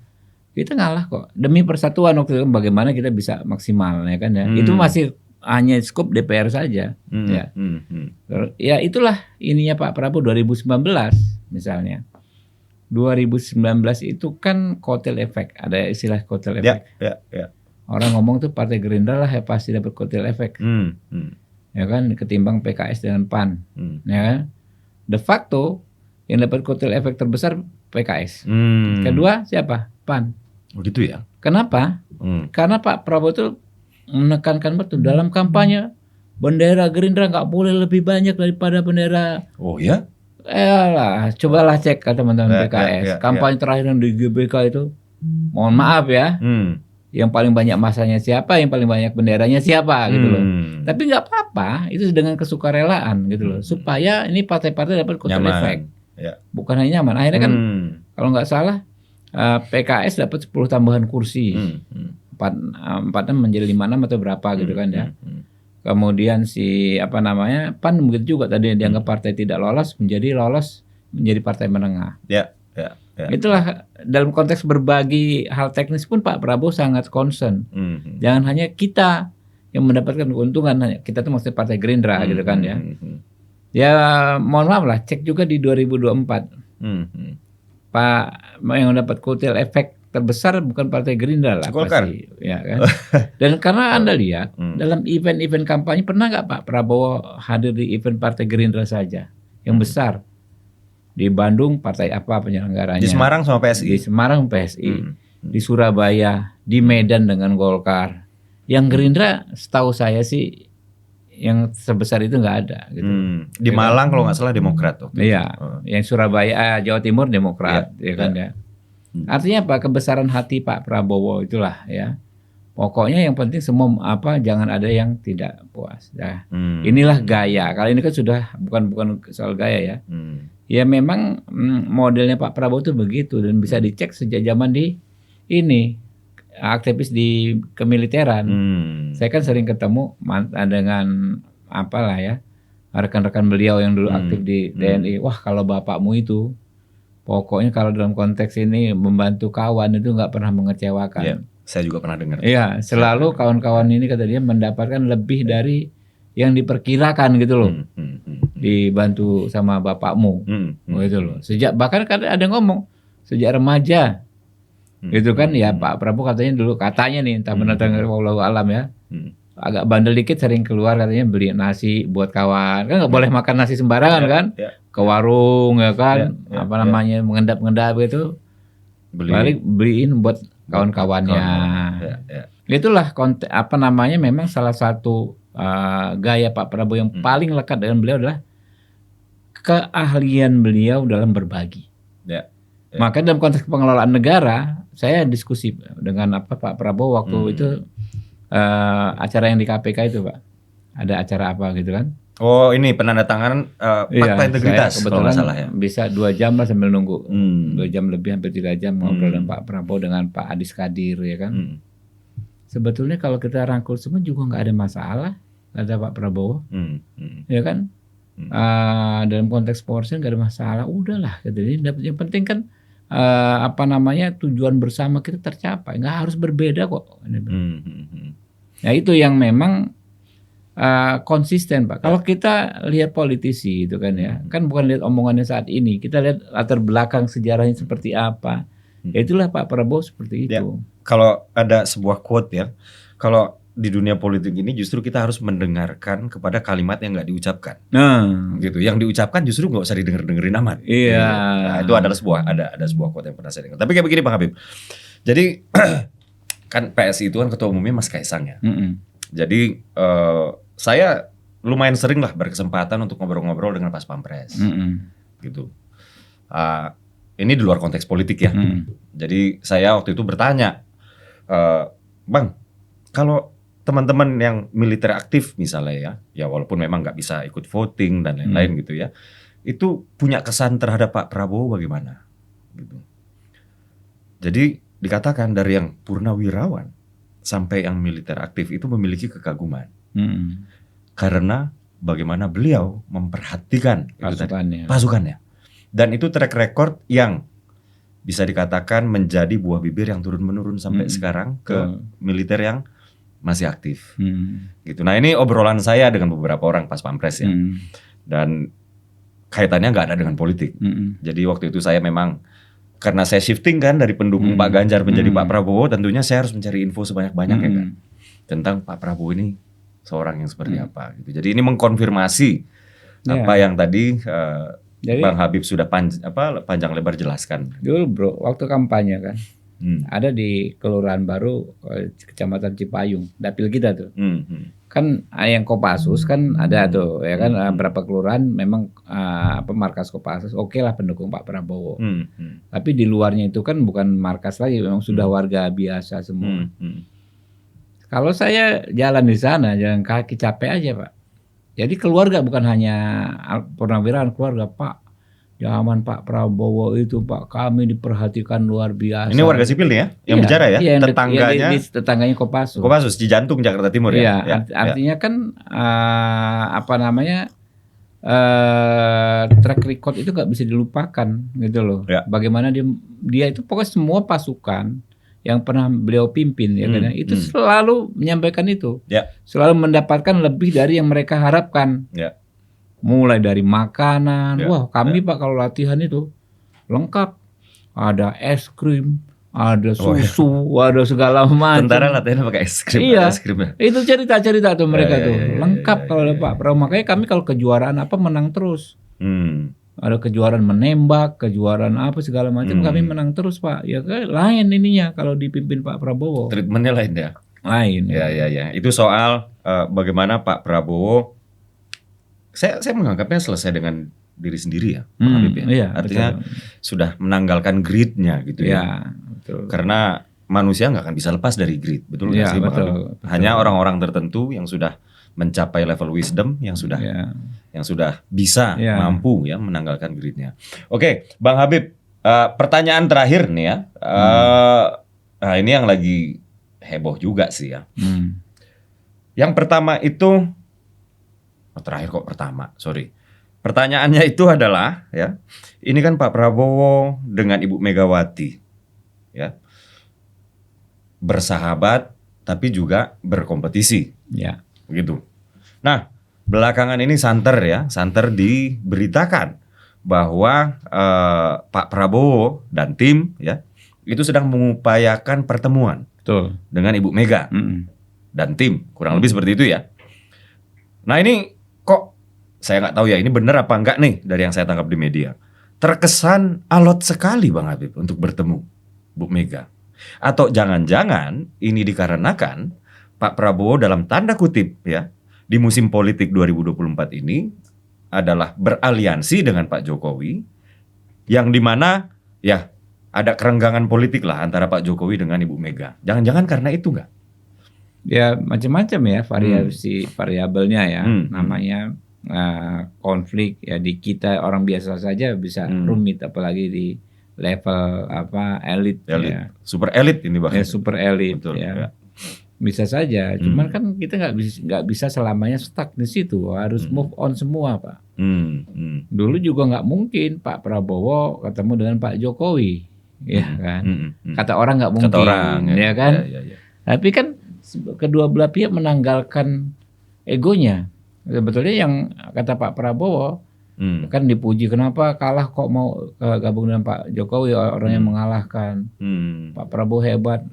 Kita ngalah kok demi persatuan waktu itu, bagaimana kita bisa maksimal, ya kan ya. Itu masih hanya skop DPR saja. Ya. Ya itulah ininya Pak Prabowo 2019 misalnya. 2019 itu kan kotel efek, ada istilah kotel efek. Ya. Orang ngomong tuh Partai Gerindra lah ya pasti dapat kotel efek. Ya kan, ketimbang PKS dengan PAN. Ya kan? De facto yang dapat kotel efek terbesar PKS. Kedua siapa? PAN. Oh gitu ya. Kenapa? Karena Pak Prabowo tuh menekankan betul dalam kampanye bendera Gerindra nggak boleh lebih banyak daripada bendera. Oh ya? Lah, cobalah cek ke teman-teman PKS. Kampanye terakhir yang di GBK itu, mohon maaf ya, yang paling banyak masanya siapa, yang paling banyak benderanya siapa gitu loh. Tapi nggak apa-apa, itu dengan kesukarelaan gitu loh, supaya ini partai-partai dapat kotel efek. Bukan hanya nyaman. Akhirnya kan kalau nggak salah PKS dapat 10 tambahan kursi. 4 menjadi 56 atau berapa gitu kan ya. Kemudian PAN begitu juga tadi dianggap partai tidak lolos menjadi partai menengah. Ya. Itulah dalam konteks berbagi hal teknis pun Pak Prabowo sangat concern. Jangan hanya kita yang mendapatkan keuntungan, kita tuh maksudnya Partai Gerindra gitu kan ya. Ya mohon maaf lah, cek juga di 2024. Pak yang dapat kotel efek terbesar bukan Partai Gerindra lah pasti, ya kan. Dan karena Anda lihat dalam event-event kampanye pernah nggak Pak Prabowo hadir di event Partai Gerindra saja yang besar? Di Bandung partai apa penyelenggaranya? Di Semarang sama PSI. Di Semarang PSI, di Surabaya, di Medan dengan Golkar. Yang Gerindra setahu saya sih yang sebesar itu nggak ada gitu. Di Malang kalau nggak salah Demokrat tuh. Iya, yang Surabaya, Jawa Timur Demokrat, ya kan ya. Artinya apa? Kebesaran hati Pak Prabowo itulah ya. Pokoknya yang penting semua jangan ada yang tidak puas. Nah, inilah gaya. Kali ini kan sudah bukan soal gaya ya. Ya memang modelnya Pak Prabowo itu begitu dan bisa dicek sejak zaman ini aktivis di kemiliteran. Saya kan sering ketemu dengan rekan-rekan beliau yang dulu aktif di TNI. Wah, kalau bapakmu itu pokoknya kalau dalam konteks ini membantu kawan itu nggak pernah mengecewakan. Ya, saya juga pernah dengar. Iya, selalu kawan-kawan ini kata dia mendapatkan lebih dari yang diperkirakan gitu loh. Dibantu sama bapakmu. Gitu loh. Bahkan ada yang ngomong sejak remaja. Gitu kan ya Pak Prabowo katanya nih entah benar wallahu alam ya. Agak bandel dikit sering keluar katanya beli nasi buat kawan. Kan nggak boleh makan nasi sembarangan kan? Ke warung ya kan, mengendap-endap gitu. Beliin buat kawan-kawannya. Itulah memang salah satu gaya Pak Prabowo yang paling lekat dengan beliau adalah keahlian beliau dalam berbagi. Maka dalam konteks pengelolaan negara, saya diskusi dengan Pak Prabowo waktu itu acara yang di KPK itu Pak. Ada acara apa gitu kan? Oh ini penandatanganan fakta integritas kebetulan kalau nggak salah ya. Bisa 2 jam lah sambil nunggu. 2 jam lebih hampir 3 jam ngobrol dengan Pak Prabowo dengan Pak Adis Kadir ya kan. Sebetulnya kalau kita rangkul semua juga nggak ada masalah, kata Pak Prabowo. Ya kan. Dalam konteks porsi nggak ada masalah. Udahlah gitu. Yang penting kan tujuan bersama kita tercapai. Nggak harus berbeda kok. Nah itu yang memang konsisten Pak. Kalau kita lihat politisi itu kan ya, kan bukan lihat omongannya saat ini, kita lihat latar belakang sejarahnya seperti apa. Itulah Pak Prabowo seperti itu. Ya, kalau ada sebuah quote ya, kalau di dunia politik ini justru kita harus mendengarkan kepada kalimat yang nggak diucapkan. Gitu. Yang diucapkan justru nggak usah didengerin amat. Iya. Nah, itu adalah ada sebuah quote yang pernah saya dengar. Tapi kayak begini Bang Habib. Jadi kan PSI itu kan ketua umumnya Mas Kaisang ya. Jadi saya lumayan sering lah berkesempatan untuk ngobrol-ngobrol dengan Pas Pampres, gitu. Ini di luar konteks politik ya. Jadi saya waktu itu bertanya, Bang, kalau teman-teman yang militer aktif misalnya ya walaupun memang nggak bisa ikut voting dan lain-lain gitu ya, itu punya kesan terhadap Pak Prabowo bagaimana? Gitu. Jadi dikatakan dari yang purnawirawan sampai yang militer aktif itu memiliki kekaguman karena bagaimana beliau memperhatikan pasukannya. Dan itu track record yang bisa dikatakan menjadi buah bibir yang turun-menurun sampai sekarang ke militer yang masih aktif. Gitu. Nah ini obrolan saya dengan beberapa orang pas Pampres ya. Dan kaitannya nggak ada dengan politik. Jadi waktu itu saya memang, karena saya shifting kan dari pendukung Pak Ganjar menjadi Pak Prabowo, tentunya saya harus mencari info sebanyak-banyaknya kan. Tentang Pak Prabowo ini seorang yang seperti apa. Gitu. Jadi ini mengkonfirmasi apa yang tadi Jadi, Bang Habib sudah panjang lebar jelaskan. Dulu bro, waktu kampanye kan, ada di Kelurahan Baru, Kecamatan Cipayung, dapil kita tuh. Kan yang Kopassus kan ada tuh, ya kan berapa kelurahan memang markas Kopassus, oke lah pendukung Pak Prabowo. Tapi di luarnya itu kan bukan markas lagi, memang sudah warga biasa semua. Kalau saya jalan di sana, jalan kaki capek aja Pak. Jadi keluarga bukan hanya purnawirawan, keluarga Pak. Zaman Pak Prabowo itu Pak, kami diperhatikan luar biasa. Ini warga sipil nih ya, yang bicara ya, tetangganya. Tetangganya Kopassus. Kopassus di jantung Jakarta Timur ya. Artinya kan track record itu nggak bisa dilupakan gitu loh. Bagaimana dia itu pokoknya semua pasukan yang pernah beliau pimpin ya kan, itu selalu menyampaikan itu, selalu mendapatkan lebih dari yang mereka harapkan. Mulai dari makanan, wah kami Pak kalau latihan itu lengkap, ada es krim, ada susu, ada segala macam. Tentara latihan pakai es krim. Iya, es krim. Itu cerita-cerita tuh mereka tuh lengkap kalau ada Pak Prabowo. Makanya kami kalau kejuaraan apa menang terus. Ada kejuaraan menembak, kejuaraan apa segala macam kami menang terus Pak. Ya kan lain ininya kalau dipimpin Pak Prabowo. Treatmentnya lain ya. Lain. Ya. Itu soal bagaimana Pak Prabowo. Saya menganggapnya selesai dengan diri sendiri ya, Pak Habib ya. Iya, artinya sudah menanggalkan gridnya gitu ya. Betul. Karena manusia nggak akan bisa lepas dari grid, betul nggak sih Pak Habib? Hanya orang-orang tertentu yang sudah mencapai level wisdom, yang sudah bisa mampu ya menanggalkan gridnya. Oke, Bang Habib, pertanyaan terakhir nih ya. Nah, ini yang lagi heboh juga sih ya. Yang pertama itu terakhir kok pertama, sorry. Pertanyaannya itu adalah ya, ini kan Pak Prabowo dengan Ibu Megawati ya. Bersahabat tapi juga berkompetisi. Ya. Begitu. Nah, belakangan ini santer diberitakan bahwa Pak Prabowo dan tim ya itu sedang mengupayakan pertemuan dengan Ibu Mega dan tim, kurang lebih seperti itu ya. Nah ini kok saya nggak tahu ya ini benar apa enggak nih dari yang saya tangkap di media. Terkesan alot sekali Bang Habib untuk bertemu Bu Mega. Atau jangan-jangan ini dikarenakan Pak Prabowo dalam tanda kutip ya di musim politik 2024 ini adalah beraliansi dengan Pak Jokowi yang dimana ya ada kerenggangan politik lah antara Pak Jokowi dengan Ibu Mega. Jangan-jangan karena itu nggak? Ya macam-macam ya variabelnya ya, namanya konflik ya di kita orang biasa saja bisa rumit apalagi di level elit ya. Super elit ini bahkan. Ya, super elit. Betul, ya. Bisa saja, cuman kan kita nggak bisa selamanya stuck di situ, harus move on semua Pak. Dulu juga nggak mungkin Pak Prabowo ketemu dengan Pak Jokowi, ya kan? Kata orang nggak mungkin, ya kan? Ya. Tapi kan kedua belah pihak menanggalkan egonya. Sebetulnya yang kata Pak Prabowo kan dipuji, kenapa kalah kok mau gabung dengan Pak Jokowi, orang yang mengalahkan. Pak Prabowo hebat.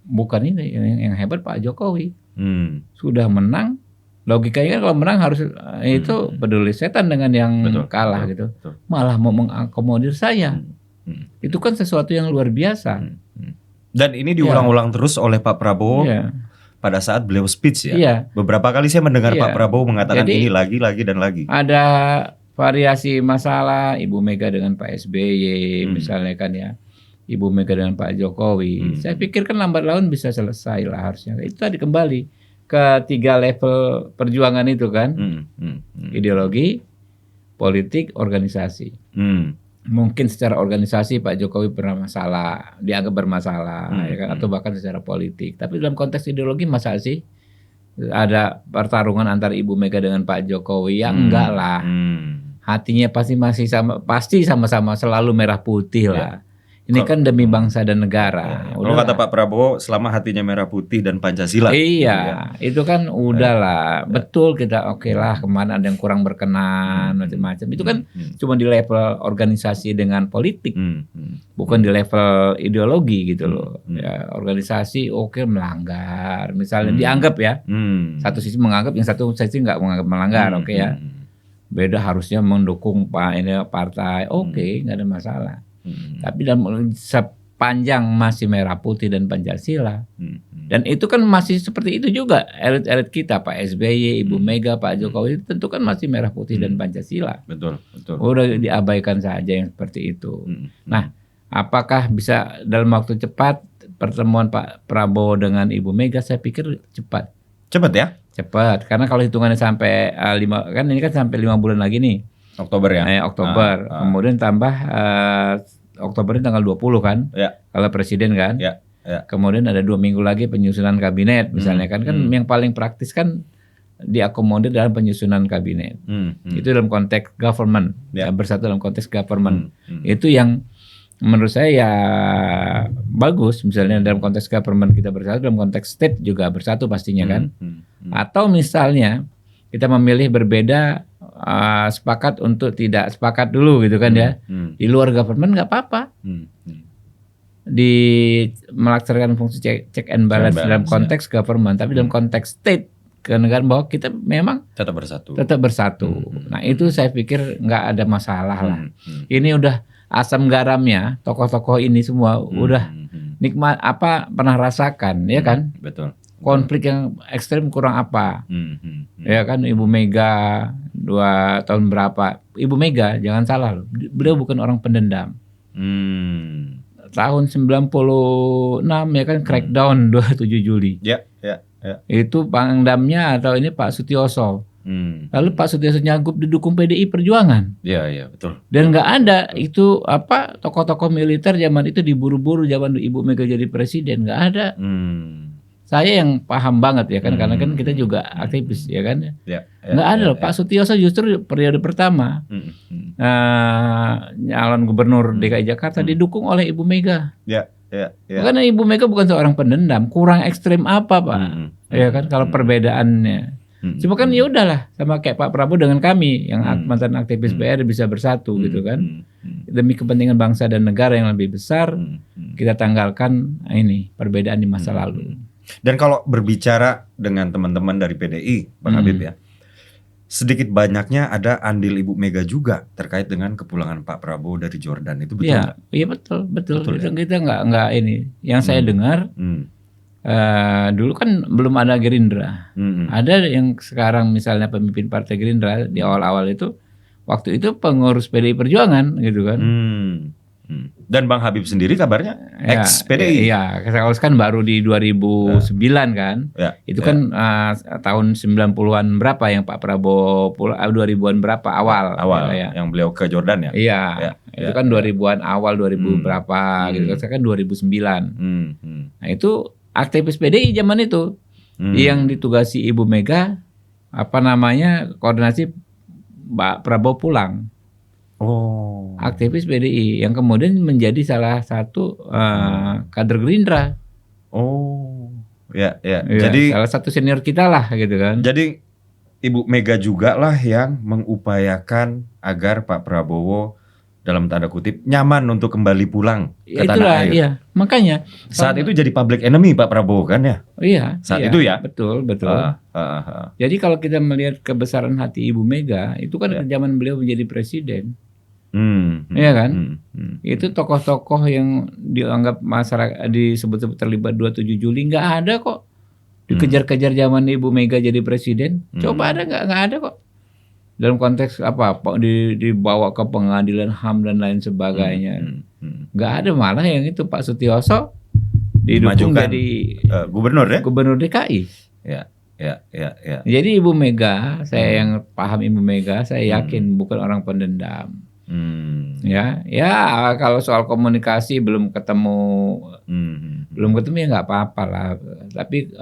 Bukan ini yang hebat Pak Jokowi. Sudah menang, logikanya kan kalau menang harus itu peduli setan dengan yang kalah gitu. Malah mau mengakomodir saya. Itu kan sesuatu yang luar biasa. Dan ini diulang-ulang terus oleh Pak Prabowo pada saat beliau speech ya. Beberapa kali saya mendengar Pak Prabowo mengatakan ini lagi dan lagi. Ada variasi masalah Ibu Mega dengan Pak SBY misalnya kan ya. Ibu Mega dengan Pak Jokowi, saya pikir kan lambat laun bisa selesai lah harusnya. Itu tadi kembali ke 3 level perjuangan itu kan, ideologi, politik, organisasi. Mungkin secara organisasi Pak Jokowi pernah masalah, dianggap bermasalah, ya kan? Atau bahkan secara politik. Tapi dalam konteks ideologi masa sih ada pertarungan antara Ibu Mega dengan Pak Jokowi? Ya enggak lah. Hatinya pasti sama-sama selalu merah putih lah. Ini kan demi bangsa dan negara. Kalau kata Pak Prabowo, selama hatinya merah putih dan Pancasila. Iya, itu kan udahlah. Betul kita oke lah, kemana ada yang kurang berkenan macam-macam. Itu kan cuma di level organisasi dengan politik, bukan di level ideologi gitu loh. Ya, organisasi oke melanggar, misalnya dianggap ya. Satu sisi menganggap, yang satu sisi nggak menganggap melanggar, oke ya. Beda harusnya mendukung partai, oke, nggak ada masalah. Tapi dalam sepanjang masih merah putih dan Pancasila, dan itu kan masih seperti itu juga elit-elit kita, Pak SBY, Ibu Mega, Pak Jokowi, tentu kan masih merah putih dan Pancasila. Betul. Udah diabaikan saja yang seperti itu. Nah, apakah bisa dalam waktu cepat pertemuan Pak Prabowo dengan Ibu Mega? Saya pikir cepat. Cepat ya? Cepat, karena kalau hitungannya sampai 5, kan ini kan sampai 5 bulan lagi nih. Oktober ya? Oktober. Kemudian tambah Oktober ini tanggal 20 kan? Ya. Kalau presiden kan? Ya. Kemudian ada 2 minggu lagi penyusunan kabinet misalnya kan yang paling praktis kan diakomodir dalam penyusunan kabinet. Itu dalam konteks government, bersatu dalam konteks government. Itu yang menurut saya ya bagus, misalnya dalam konteks government kita bersatu, dalam konteks state juga bersatu pastinya kan. Atau misalnya kita memilih berbeda, sepakat untuk tidak sepakat dulu gitu kan ya. Di luar government nggak apa-apa. Di melaksanakan fungsi check and balance dalam konteks government, tapi dalam konteks state kenegaraan bahwa kita memang tetap bersatu. Nah itu saya pikir nggak ada masalah lah. Ini udah asam garamnya, tokoh-tokoh ini semua udah nikmat pernah rasakan ya kan? Betul. Konflik yang ekstrem kurang apa? Ya kan, Ibu Mega 2 tahun berapa? Ibu Mega jangan salah loh, beliau bukan orang pendendam. Tahun 96 ya kan, crackdown 27 Juli. Ya. Itu pangdamnya atau ini Pak Sutioso. Lalu Pak Sutioso nyagup didukung PDI Perjuangan. Iya, betul. Dan nggak ada itu tokoh-tokoh militer zaman itu diburu-buru zaman Ibu Mega jadi presiden, nggak ada. Saya yang paham banget ya kan, karena kan kita juga aktivis ya kan. Nggak ada loh. Pak Sutioso justru periode pertama nyalon gubernur DKI Jakarta didukung oleh Ibu Mega. Karena Ibu Mega bukan seorang pendendam, kurang ekstrem apa Pak? Ya kan, kalau perbedaannya. Cuma kan ya udahlah, sama kayak Pak Prabowo dengan kami yang mantan aktivis PR bisa bersatu gitu kan. Demi kepentingan bangsa dan negara yang lebih besar, kita tanggalkan ini perbedaan di masa lalu. Dan kalau berbicara dengan teman-teman dari PDI, Bang Habib ya, sedikit banyaknya ada andil Ibu Mega juga terkait dengan kepulangan Pak Prabowo dari Jordan, itu betul nggak? Iya betul. Kita nggak ini. Yang saya dengar dulu kan belum ada Gerindra. Ada yang sekarang misalnya pemimpin Partai Gerindra di awal-awal itu, waktu itu pengurus PDI Perjuangan gitu kan. Dan Bang Habib sendiri kabarnya ex PDI. Iya, kalau kan baru di 2009 kan. Itu kan tahun 90-an berapa yang Pak Prabowo 2000-an berapa awal ya. Yang beliau ke Jordan ya. Iya. Itu kan 2000-an awal 2000 berapa gitu. Saya kan 2009. Nah, itu aktivis PDI zaman itu yang ditugasi Ibu Mega koordinasi Pak Prabowo pulang. Aktivis PDI yang kemudian menjadi salah satu kader Gerindra. Jadi salah satu senior kita lah gitu kan. Jadi Ibu Mega juga lah yang mengupayakan agar Pak Prabowo dalam tanda kutip nyaman untuk kembali pulang ke tanah air. Iya, makanya saat itu jadi public enemy Pak Prabowo kan ya? Iya. Saat itu ya. Betul. Jadi kalau kita melihat kebesaran hati Ibu Mega, itu kan zaman beliau menjadi presiden. Iya kan? Itu tokoh-tokoh yang dianggap masyarakat disebut-sebut terlibat 27 Juli nggak ada kok. Dikejar-kejar zaman Ibu Mega jadi presiden. Coba ada nggak ada kok. Dalam konteks dibawa ke pengadilan HAM dan lain sebagainya. Nggak ada, malah yang itu Pak Sutioso didukung Dimajukan, jadi gubernur ya. gubernur DKI. Ya, ya, ya, ya. Jadi Ibu Mega, saya yang paham Ibu Mega, saya yakin bukan orang pendendam. Ya, kalau soal komunikasi belum ketemu ya nggak apa-apa lah. Tapi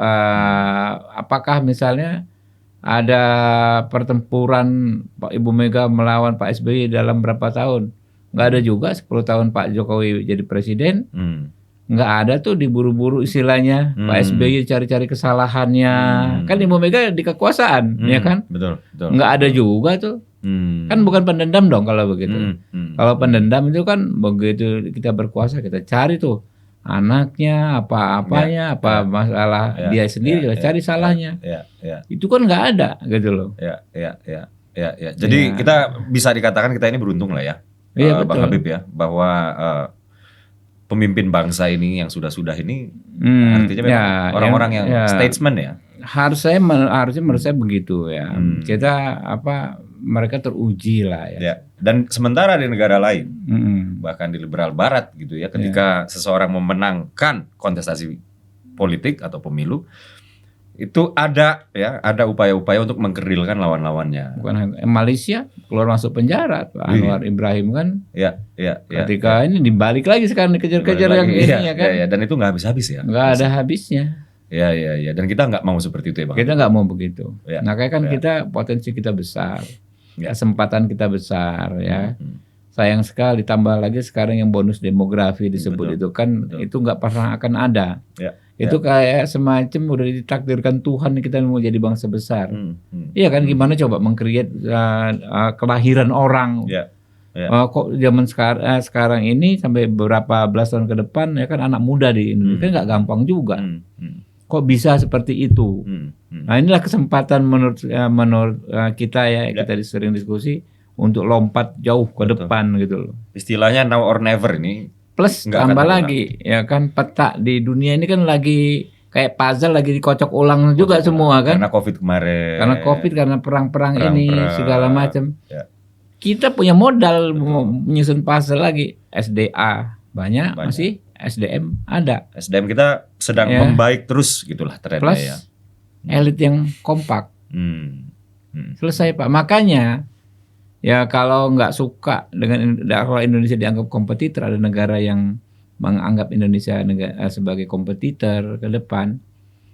apakah misalnya ada pertempuran Pak Ibu Mega melawan Pak SBY dalam berapa tahun? Nggak ada juga. 10 tahun Pak Jokowi jadi presiden, nggak ada tuh diburu-buru istilahnya. Pak SBY cari-cari kesalahannya. Kan Ibu Mega di kekuasaan, ya kan? Betul, betul. Nggak ada juga tuh. Kan bukan pendendam dong kalau begitu. Kalau pendendam itu kan begitu kita berkuasa kita cari tuh anaknya, apa-apanya, masalah dia sendiri kita cari salahnya. Itu kan nggak ada gitu loh. Ya. Jadi kita bisa dikatakan kita ini beruntung lah ya, Iya, Bang betul. Habib ya, bahwa pemimpin bangsa ini yang sudah ini artinya memang orang-orang yang statesman ya. Harusnya menurut saya begitu ya. Kita mereka teruji lah ya. Ya. Dan sementara di negara lain, bahkan di liberal barat gitu ya, ketika seseorang memenangkan kontestasi politik atau pemilu, itu ada upaya-upaya untuk mengkerilkan lawan-lawannya. Bukan Malaysia keluar masuk penjara, Pak Anwar Ibrahim kan. Ya. Ketika ini dibalik lagi sekarang dikejar-kejar yang ini ya kan. Ya, dan itu nggak habis-habis ya. Nggak ada habisnya. Ya. Dan kita nggak mau seperti itu ya, Bang. Kita nggak mau begitu. Ya. Makanya kan kita potensi kita besar, kesempatan kita besar ya. Sayang sekali ditambah lagi sekarang yang bonus demografi disebut itu kan itu nggak pernah akan ada. Itu kayak semacam udah ditakdirkan Tuhan kita mau jadi bangsa besar. Iya kan, gimana coba mengcreate kelahiran orang. Kok zaman sekarang ini sampai beberapa belas tahun ke depan ya kan anak muda di Indonesia kan nggak gampang juga. Kok bisa seperti itu? Nah inilah kesempatan menurut kita ya, kita sering diskusi untuk lompat jauh ke depan gitu loh. Istilahnya now or never ini. Plus tambah lagi ya kan, peta di dunia ini kan lagi kayak puzzle lagi dikocok ulang juga semua kan. Karena COVID kemarin. Karena COVID, karena perang-perang ini segala macam. Kita punya modal menyusun puzzle lagi. SDA banyak. Masih SDM ada. SDM kita sedang membaik terus gitulah trennya. Plus ya. elit yang kompak. Selesai Pak. Makanya ya kalau nggak suka dengan kalau Indonesia dianggap kompetitor, ada negara yang menganggap Indonesia sebagai kompetitor ke depan.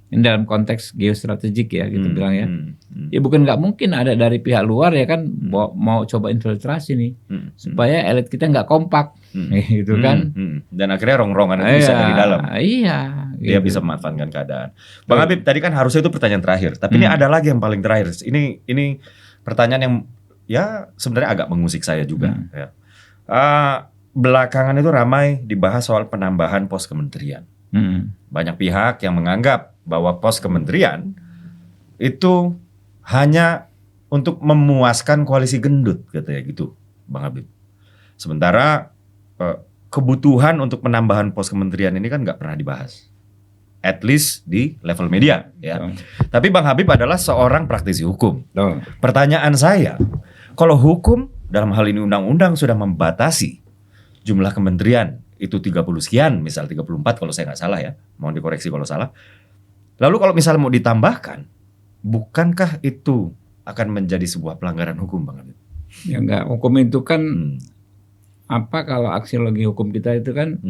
Ini dalam konteks geostrategik ya kita bilang ya. Ya bukan nggak mungkin ada dari pihak luar ya kan mau coba infiltrasi nih supaya elit kita nggak kompak gitu kan. Dan akhirnya rong-rongan itu bisa dari dalam. Iya. Dia bisa memanfaatkan keadaan. Bang Habib, tadi kan harusnya itu pertanyaan terakhir, tapi ini ada lagi yang paling terakhir. Ini pertanyaan yang ya sebenarnya agak mengusik saya juga. Ya. Belakangan itu ramai dibahas soal penambahan pos kementerian. Banyak pihak yang menganggap bahwa pos kementerian itu hanya untuk memuaskan koalisi gendut, katanya gitu, Bang Habib. Sementara kebutuhan untuk penambahan pos kementerian ini kan nggak pernah dibahas, at least di level media, ya. Tapi Bang Habib adalah seorang praktisi hukum. Pertanyaan saya, kalau hukum dalam hal ini undang-undang sudah membatasi jumlah kementerian itu 30 sekian, misal 34 kalau saya nggak salah ya, mohon dikoreksi kalau salah. Lalu kalau misalnya mau ditambahkan, bukankah itu akan menjadi sebuah pelanggaran hukum, Bang Habib? Ya enggak, hukum itu kan kalau aksiologi hukum kita itu kan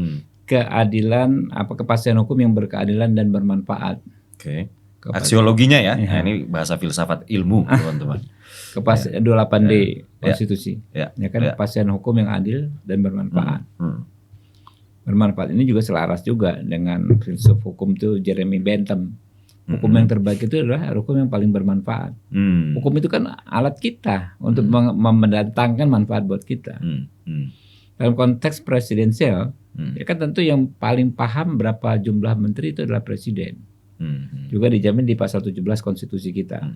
keadilan, kepastian hukum yang berkeadilan dan bermanfaat. Oke. Aksiologinya ya. Nah, ini bahasa filsafat ilmu, teman-teman. 28D konstitusi. Ya kan kepastian hukum yang adil dan bermanfaat. Bermanfaat ini juga selaras juga dengan filsuf hukum itu Jeremy Bentham. Hukum yang terbaik itu adalah hukum yang paling bermanfaat. Hukum itu kan alat kita untuk mendatangkan manfaat buat kita. Dalam konteks presidensial, ya kan tentu yang paling paham berapa jumlah menteri itu adalah presiden. Juga dijamin di pasal 17 konstitusi kita.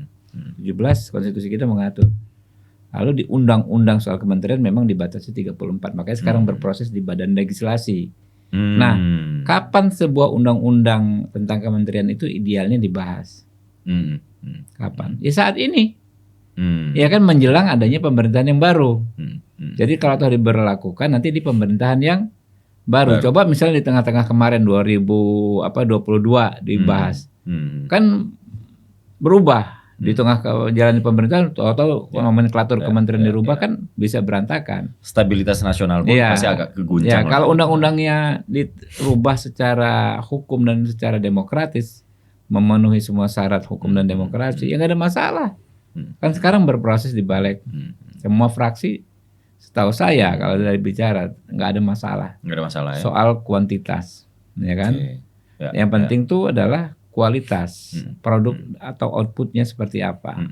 17 konstitusi kita mengatur. Lalu di undang-undang soal kementerian memang dibatasi 34. Makanya sekarang berproses di badan legislasi. Nah, kapan sebuah undang-undang tentang kementerian itu idealnya dibahas? Kapan? Ya saat ini. Ya kan menjelang adanya pemerintahan yang baru. Jadi kalau toh diberlakukan nanti di pemerintahan yang Baru. Coba misalnya di tengah-tengah kemarin 2022 dibahas. Kan berubah. Di tengah jalan pemerintahan atau nomenklatur kementerian dirubah kan bisa berantakan. Stabilitas nasional pun pasti agak keguncang. Kalau undang-undangnya dirubah secara hukum dan secara demokratis, memenuhi semua syarat hukum dan demokrasi, ya nggak ada masalah. Kan sekarang berproses di balik semua fraksi. Setahu saya kalau dari bicara nggak ada masalah. Nggak ada masalah ya. Soal kuantitas, ya kan? Yang penting tuh adalah kualitas produk atau outputnya seperti apa.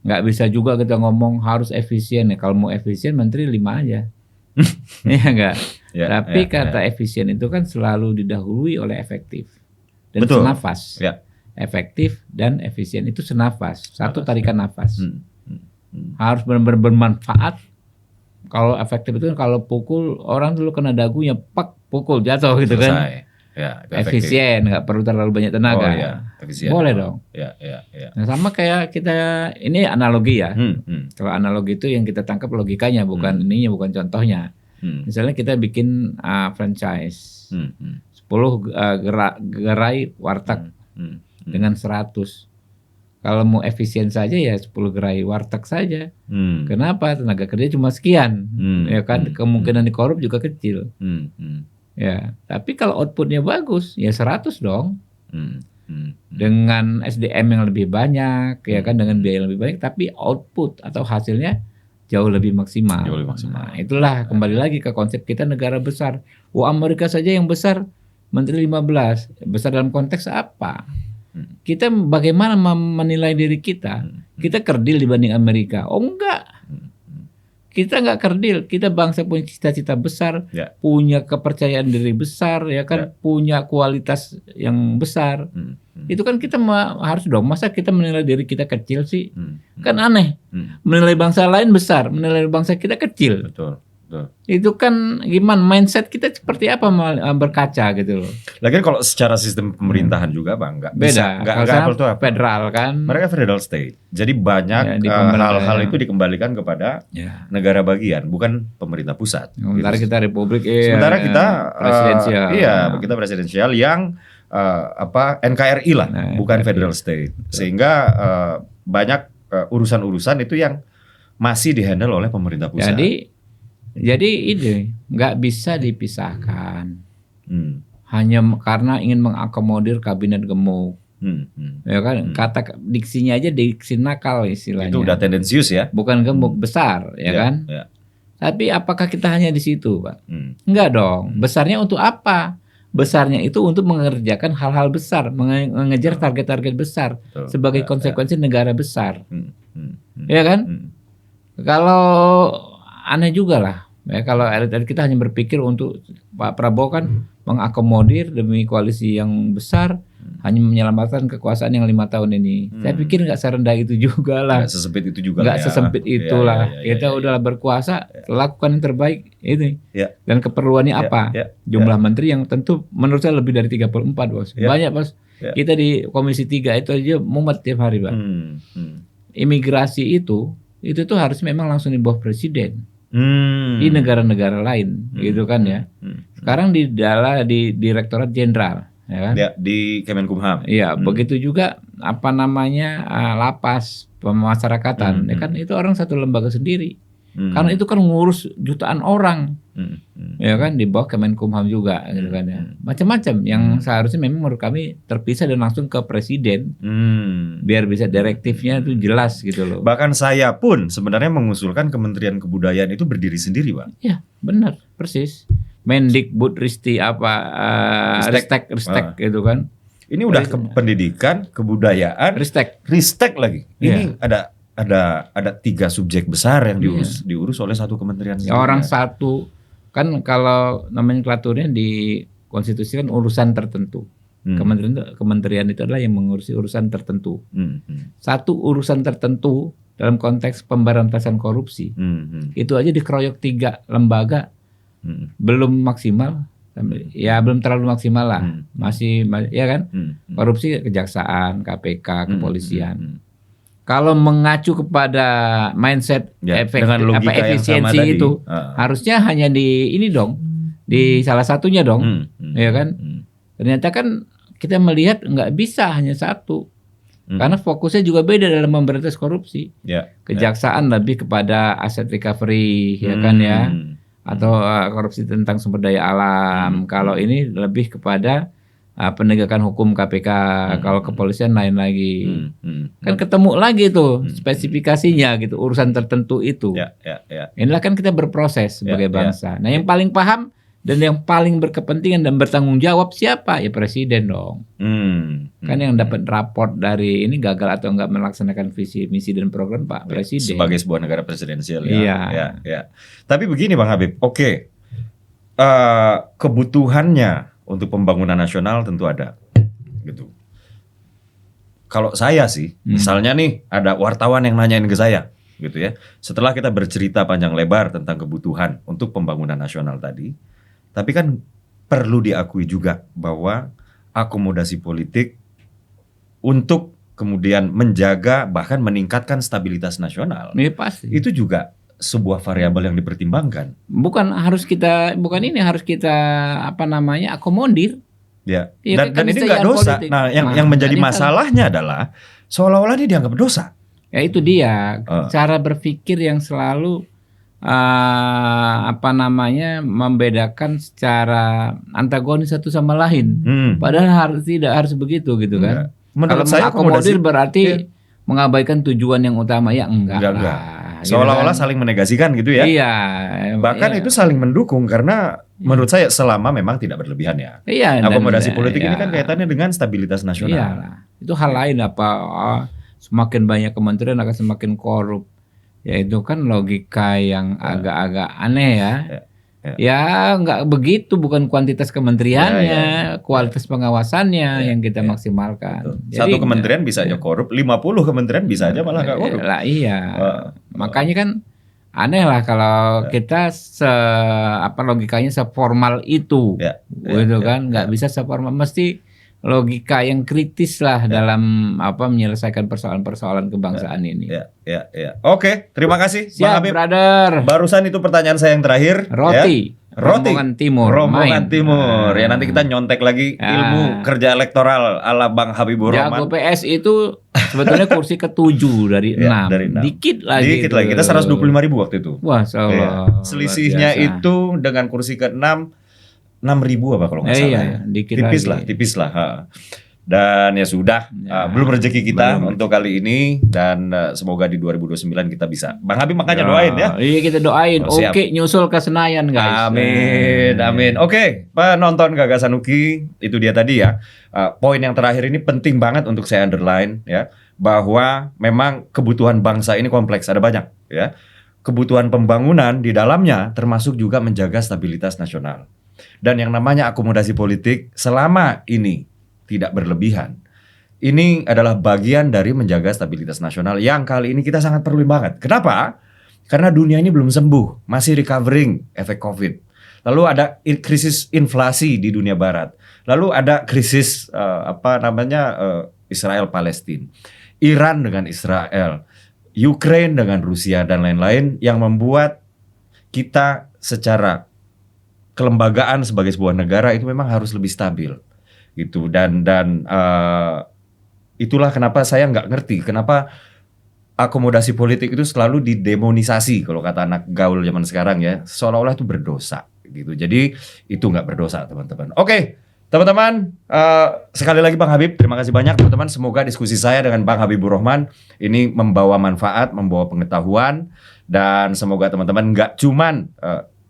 Nggak bisa juga kita ngomong harus efisien ya. Kalau mau efisien menteri 5 aja. Iya enggak? Tapi kata efisien itu kan selalu didahului oleh efektif dan senafas. Efektif dan efisien itu senafas. Satu tarikan nafas. Harus benar-benar bermanfaat. Kalau efektif itu kalau pukul orang dulu kena dagunya, pak pukul jatuh gitu kan. Efisien, nggak perlu terlalu banyak tenaga. Boleh dong. Nah, sama kayak kita ini analogi ya. Kalau analogi itu yang kita tangkap logikanya, bukan ininya, bukan contohnya. Misalnya kita bikin franchise 10 gerai warteg dengan 100. Kalau mau efisien saja ya 10 gerai warteg saja. Kenapa? Tenaga kerja cuma sekian, ya kan? Kemungkinan dikorup juga kecil. Ya, tapi kalau outputnya bagus, ya 100 dong. Dengan SDM yang lebih banyak, ya kan, dengan biaya yang lebih banyak, tapi output atau hasilnya jauh lebih maksimal. Nah, itulah kembali lagi ke konsep kita negara besar. Amerika saja yang besar, menteri 15. Besar dalam konteks apa? Kita bagaimana menilai diri kita? Kita kerdil dibanding Amerika? Oh enggak. Kita nggak kerdil, kita bangsa punya cita-cita besar, punya kepercayaan diri besar, ya kan, punya kualitas yang besar. Itu kan kita harus dong. Masa kita menilai diri kita kecil sih? Kan aneh. Menilai bangsa lain besar, menilai bangsa kita kecil. Betul. Itu kan gimana mindset kita seperti apa berkaca gitu loh. Lagian kalau secara sistem pemerintahan juga Bang nggak beda. Bisa nggak apple to apple. Federal kan. Mereka federal state. Jadi banyak hal-hal itu dikembalikan kepada negara bagian, bukan pemerintah pusat. Sementara kita republik. Sementara kita presidensial. Kita presidensial yang NKRI lah, bukan federal state. Sehingga banyak urusan-urusan itu yang masih dihandle oleh pemerintah pusat. Jadi ini nggak bisa dipisahkan hanya karena ingin mengakomodir kabinet gemuk, ya kan? Kata diksinya aja diksi nakal istilahnya. Itu udah tendensius ya. Bukan gemuk besar, ya kan? Tapi apakah kita hanya di situ, Pak? Enggak dong. Besarnya untuk apa? Besarnya itu untuk mengerjakan hal-hal besar, mengejar target-target besar sebagai konsekuensi negara besar, ya kan? Kalau aneh juga lah, ya kalau elit kita hanya berpikir untuk Pak Prabowo kan mengakomodir demi koalisi yang besar, hanya menyelamatkan kekuasaan yang 5 tahun ini. Saya pikir nggak serendah itu juga lah. Nggak sesempit itu juga. Nggak sesempit itulah. Kita udahlah berkuasa, lakukan yang terbaik ini. Dan keperluannya apa? Jumlah menteri yang tentu menurut saya lebih dari 34 bos. Banyak bos. Kita di Komisi 3 itu aja mumet tiap hari Pak. Imigrasi itu tuh harus memang langsung di bawah presiden di negara-negara lain, gitu kan ya. Sekarang di Direktorat Jenderal, ya kan? Di Kemenkumham. Iya, begitu juga lapas pemasyarakatan, ya kan, itu orang satu lembaga sendiri. Karena itu kan ngurus jutaan orang, ya kan, di bawah Kemenkumham juga, gitu kan ya. Macam-macam yang seharusnya memang menurut kami terpisah dan langsung ke presiden, biar bisa direktifnya itu jelas gitu loh. Bahkan saya pun sebenarnya mengusulkan Kementerian Kebudayaan itu berdiri sendiri, Bang. Ya, benar, persis. Mendikbud Ristek gitu kan. Ini udah pendidikan, kebudayaan, Ristek lagi. Ini ada 3 subjek besar yang diurus oleh satu kementerian. Orang satu kan, kalau nomenklaturnya di konstitusi kan urusan tertentu. Kementerian itu adalah yang mengurusi urusan tertentu. Satu urusan tertentu dalam konteks pemberantasan korupsi. Itu aja dikeroyok 3 lembaga. Belum maksimal. Ya belum terlalu maksimal lah. Masih ya kan? Korupsi kejaksaan, KPK, kepolisian. Kalau mengacu kepada mindset dengan logika efisiensi itu, harusnya hanya di di salah satunya dong, ya kan? Hmm. Ternyata kan kita melihat nggak bisa hanya satu, Hmm. karena fokusnya juga beda dalam memberantas korupsi. Ya. Kejaksaan lebih kepada aset recovery, ya kan ya, atau korupsi tentang sumber daya alam. Kalau ini lebih kepada penegakan hukum KPK, kalau kepolisian lain lagi. Kan ketemu lagi tuh spesifikasinya gitu, urusan tertentu itu. Ya. Inilah kan kita berproses sebagai Ya. bangsa. Nah, yang paling paham dan yang paling berkepentingan dan bertanggung jawab siapa? Ya presiden dong. Kan yang dapat raport dari ini gagal atau enggak melaksanakan visi, misi dan program Pak Presiden. Sebagai sebuah negara presidensial ya. Iya. Ya. Tapi begini Bang Habib, oke. Kebutuhannya untuk pembangunan nasional tentu ada. Gitu. Kalau saya sih, misalnya nih ada wartawan yang nanyain ke saya, gitu ya. Setelah kita bercerita panjang lebar tentang kebutuhan untuk pembangunan nasional tadi, tapi kan perlu diakui juga bahwa akomodasi politik untuk kemudian menjaga bahkan meningkatkan stabilitas nasional Ini pasti. itu juga sebuah variabel yang dipertimbangkan. Bukan harus kita akomodir. Ya. Iya, Dan kan ini nggak keniscayaan dosa. politik. Nah, yang Nah, menjadi ini masalahnya adalah seolah-olah dia dianggap dosa. Ya itu dia cara berpikir yang selalu membedakan secara antagonis satu sama lain. Padahal tidak harus begitu gitu kan. Menurut Kalau saya mengakomodir akomodasi berarti mengabaikan tujuan yang utama ya enggak lah. Gitu seolah-olah kan. saling menegasikan gitu ya. Iya. Bahkan iya. itu saling mendukung karena menurut saya selama memang tidak berlebihan ya. Iya, dan- Akomodasi politik ini iya. kan kaitannya dengan stabilitas nasional. Iyalah. Itu hal lain apa? Semakin banyak kementerian akan semakin korup. Ya itu kan logika yang agak-agak aneh ya. Ya nggak begitu, bukan kuantitas kementeriannya, kualitas pengawasannya yang kita maksimalkan. Satu kementerian bisa aja korup, 50 kementerian bisa aja malah nggak korup. Lah iya. Makanya kan aneh lah kalau kita logikanya seformal itu. Gitu kan, nggak bisa seformal, mesti logika yang kritis lah dalam menyelesaikan persoalan-persoalan kebangsaan ini. Ya. Oke, terima kasih Bang Siap, Habib. brother. Barusan itu pertanyaan saya yang terakhir. Roti. Ya. Roti. Rombongan Main. Timur. Ya nanti kita nyontek lagi ilmu kerja elektoral ala Bang Habibur Jago Rahman. PS itu sebetulnya kursi ke-7 dari 6. Dari 6. Dikit lagi. Dikit lagi. Kita 125.000 waktu itu. Wah, Allah. Selisihnya luar biasa. itu dengan kursi ke-6 6.000 apa kalau nggak salah iya, ya. dikit Tipis lah. Dan ya sudah, belum rezeki kita untuk kali ini dan semoga di 2029 kita bisa. Bang Habib makanya doain ya. Iya, kita doain. Siap. Oke, nyusul ke Senayan guys. Amin. Oke, penonton Gagasan Uki, itu dia tadi ya. Poin yang terakhir ini penting banget untuk saya underline ya, bahwa memang kebutuhan bangsa ini kompleks, ada banyak ya. Kebutuhan pembangunan di dalamnya termasuk juga menjaga stabilitas nasional. Dan yang namanya akomodasi politik selama ini tidak berlebihan. Ini adalah bagian dari menjaga stabilitas nasional yang kali ini kita sangat perlu banget. Kenapa? Karena dunia ini belum sembuh, masih recovering efek COVID. Lalu ada krisis inflasi di dunia barat. Lalu ada krisis Israel Palestina, Iran dengan Israel, Ukraine dengan Rusia dan lain-lain yang membuat kita secara kelembagaan sebagai sebuah negara itu memang harus lebih stabil gitu dan itulah kenapa saya nggak ngerti kenapa akomodasi politik itu selalu didemonisasi kalau kata anak gaul zaman sekarang ya, seolah-olah itu berdosa gitu. Jadi itu nggak berdosa teman-teman. Oke, teman-teman, sekali lagi Bang Habib, terima kasih banyak teman-teman. Semoga diskusi saya dengan Bang Habibur Rahman ini membawa manfaat, membawa pengetahuan, dan semoga teman-teman nggak cuman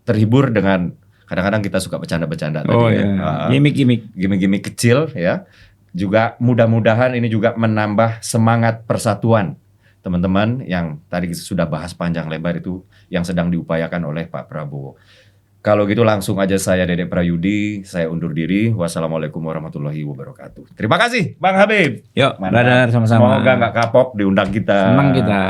terhibur dengan kadang-kadang kita suka bercanda-bercanda tadi ya. Gimik-gimik kecil ya. Juga mudah-mudahan ini juga menambah semangat persatuan teman-teman yang tadi sudah bahas panjang lebar itu yang sedang diupayakan oleh Pak Prabowo. Kalau gitu langsung aja saya Dedek Prayudi, saya undur diri. Wassalamualaikum warahmatullahi wabarakatuh. Terima kasih Bang Habib. Yuk, brother, sama-sama. Semoga nggak kapok diundang kita. Senang kita.